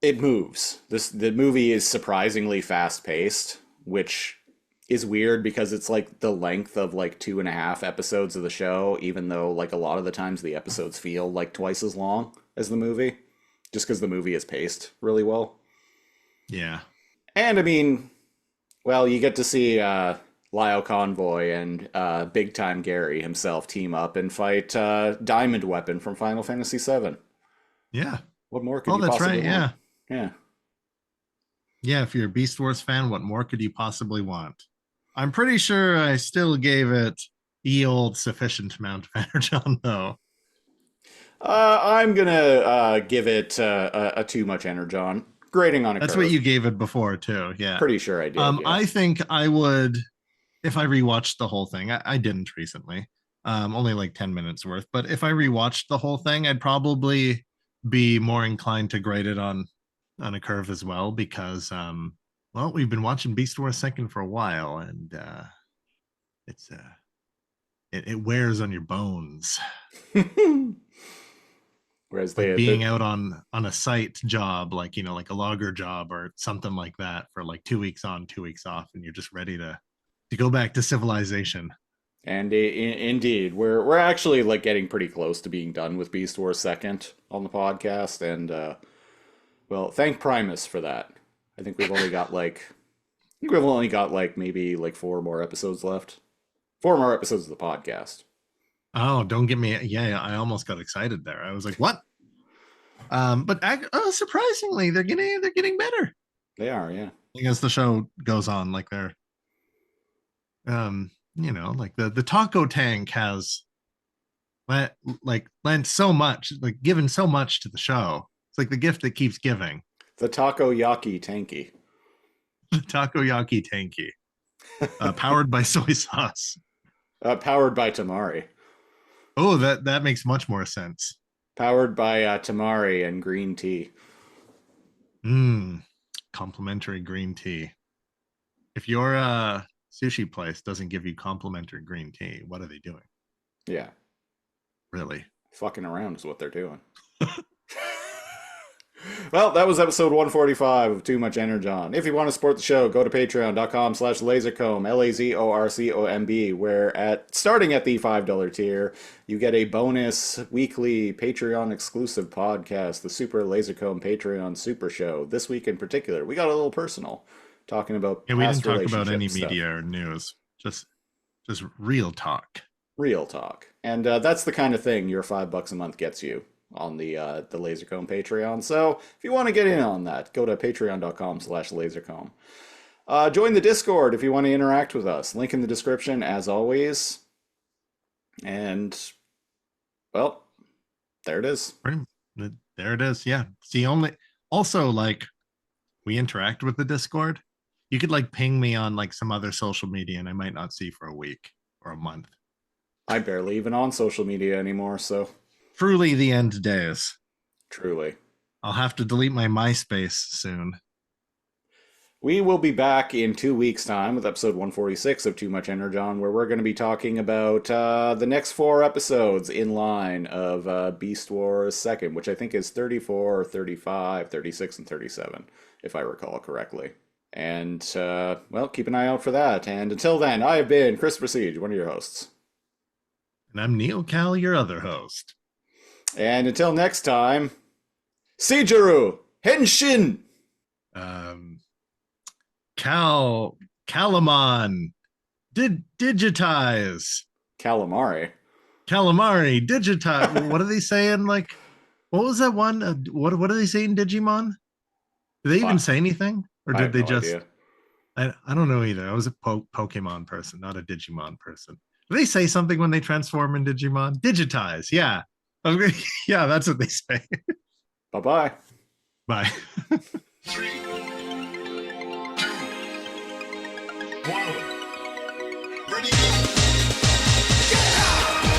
it moves. The movie is surprisingly fast paced, which is weird because it's like the length of like 2.5 episodes of the show, even though like a lot of the times the episodes feel like twice as long as the movie, just because the movie is paced really well. Yeah. And I mean, well, you get to see Lio Convoy and Big Time Garry himself team up and fight Diamond Weapon from Final Fantasy VII. Yeah. What more could you That's possibly right. want? Yeah. Yeah. Yeah. If you're a Beast Wars fan, what more could you possibly want? I'm pretty sure I still gave it the old sufficient amount of energon, though. I'm gonna give it a too much energon. Grading on a That's curve. what you gave it before, too. Yeah. Pretty sure I did. Yeah. I think I would, if I rewatched the whole thing. I didn't recently. Only like 10 minutes worth. But if I rewatched the whole thing, I'd probably be more inclined to grade it on a curve as well, because well, we've been watching Beast Wars Second for a while, and it's it wears on your bones. Whereas Like being out on a site job, like, you know, like a logger job or something like that, for like 2 weeks on, 2 weeks off, and you're just ready to go back to civilization. And indeed, we're actually like getting pretty close to being done with Beast Wars Second on the podcast, and well, thank Primus for that. I think we've only got like maybe like 4 more episodes left. 4 more episodes of the podcast. Oh, don't get me. Yeah, I almost got excited there. I was like, what? But surprisingly, they're getting better. They are, yeah. As the show goes on. Like they're, you know, like the taco tank has lent so much, like given so much to the show. It's like the gift that keeps giving. The takoyaki tanky. The takoyaki tanky, powered by soy sauce. Powered by Tamari. Oh, that makes much more sense. Powered by Tamari and green tea. Complimentary green tea. If your sushi place doesn't give you complimentary green tea, what are they doing? Yeah. Really? Fucking around is what they're doing. Well, that was episode 145 of Too Much Energon. If you want to support the show, go to patreon.com/lasercomb, LAZORCOMB, where starting at the $5 tier, you get a bonus weekly Patreon exclusive podcast, the Super Lasercomb Patreon Super Show. This week in particular, we got a little personal, talking about Yeah, we didn't talk about relationship any stuff. media or news. Just real talk. Real talk. And that's the kind of thing your $5 a month gets you on the Lasercomb Patreon. So if you want to get in on that, go to patreon.com/lasercomb. Join the Discord if you want to interact with us. Link in the description as always. And well, there it is. There it is. Yeah. See, also, like, we interact with the Discord. You could like ping me on like some other social media and I might not see for a week or a month. I'm barely even on social media anymore, so Truly the end days. truly. I'll have to delete my MySpace soon. We will be back in 2 weeks' time with episode 146 of Too Much Energon, where we're going to be talking about the next 4 episodes in line of Beast Wars 2nd, which I think is 34, 35, 36, and 37, if I recall correctly. And, well, keep an eye out for that. And until then, I have been Chris Siege, one of your hosts. And I'm Neil Cal, your other host. And until next time, Seijiru Henshin! Calamon, digitize. Calamari. Calamari, digitize. What are they saying? Like, what was that one? What are they saying, Digimon? Did they even What? say anything? Or I did have they no just... idea. I don't know either. I was a Pokemon person, not a Digimon person. Do they say something when they transform in Digimon? Digitize, yeah. Yeah, that's what they say. Bye-bye. Bye. 3, 2, 1. Ready? Get out!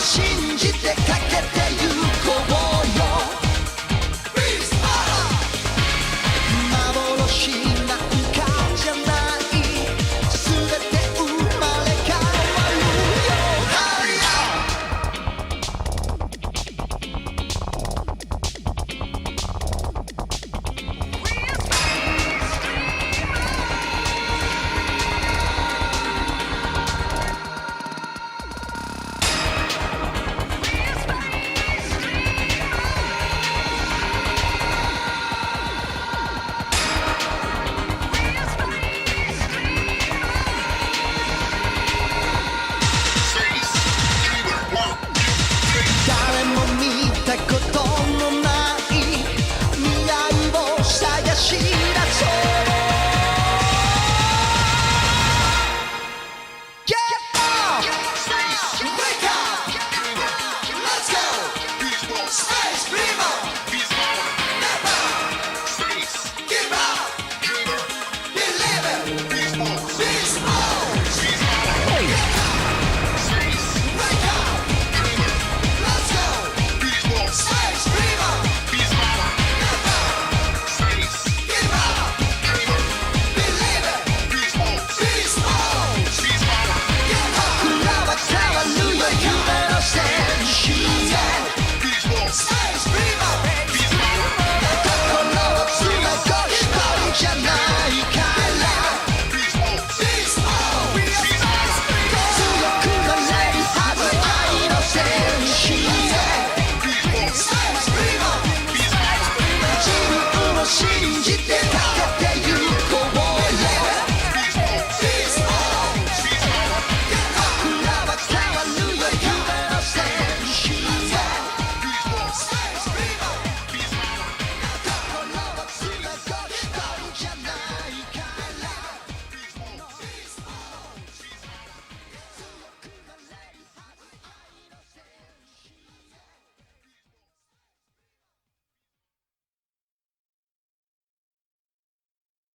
信じ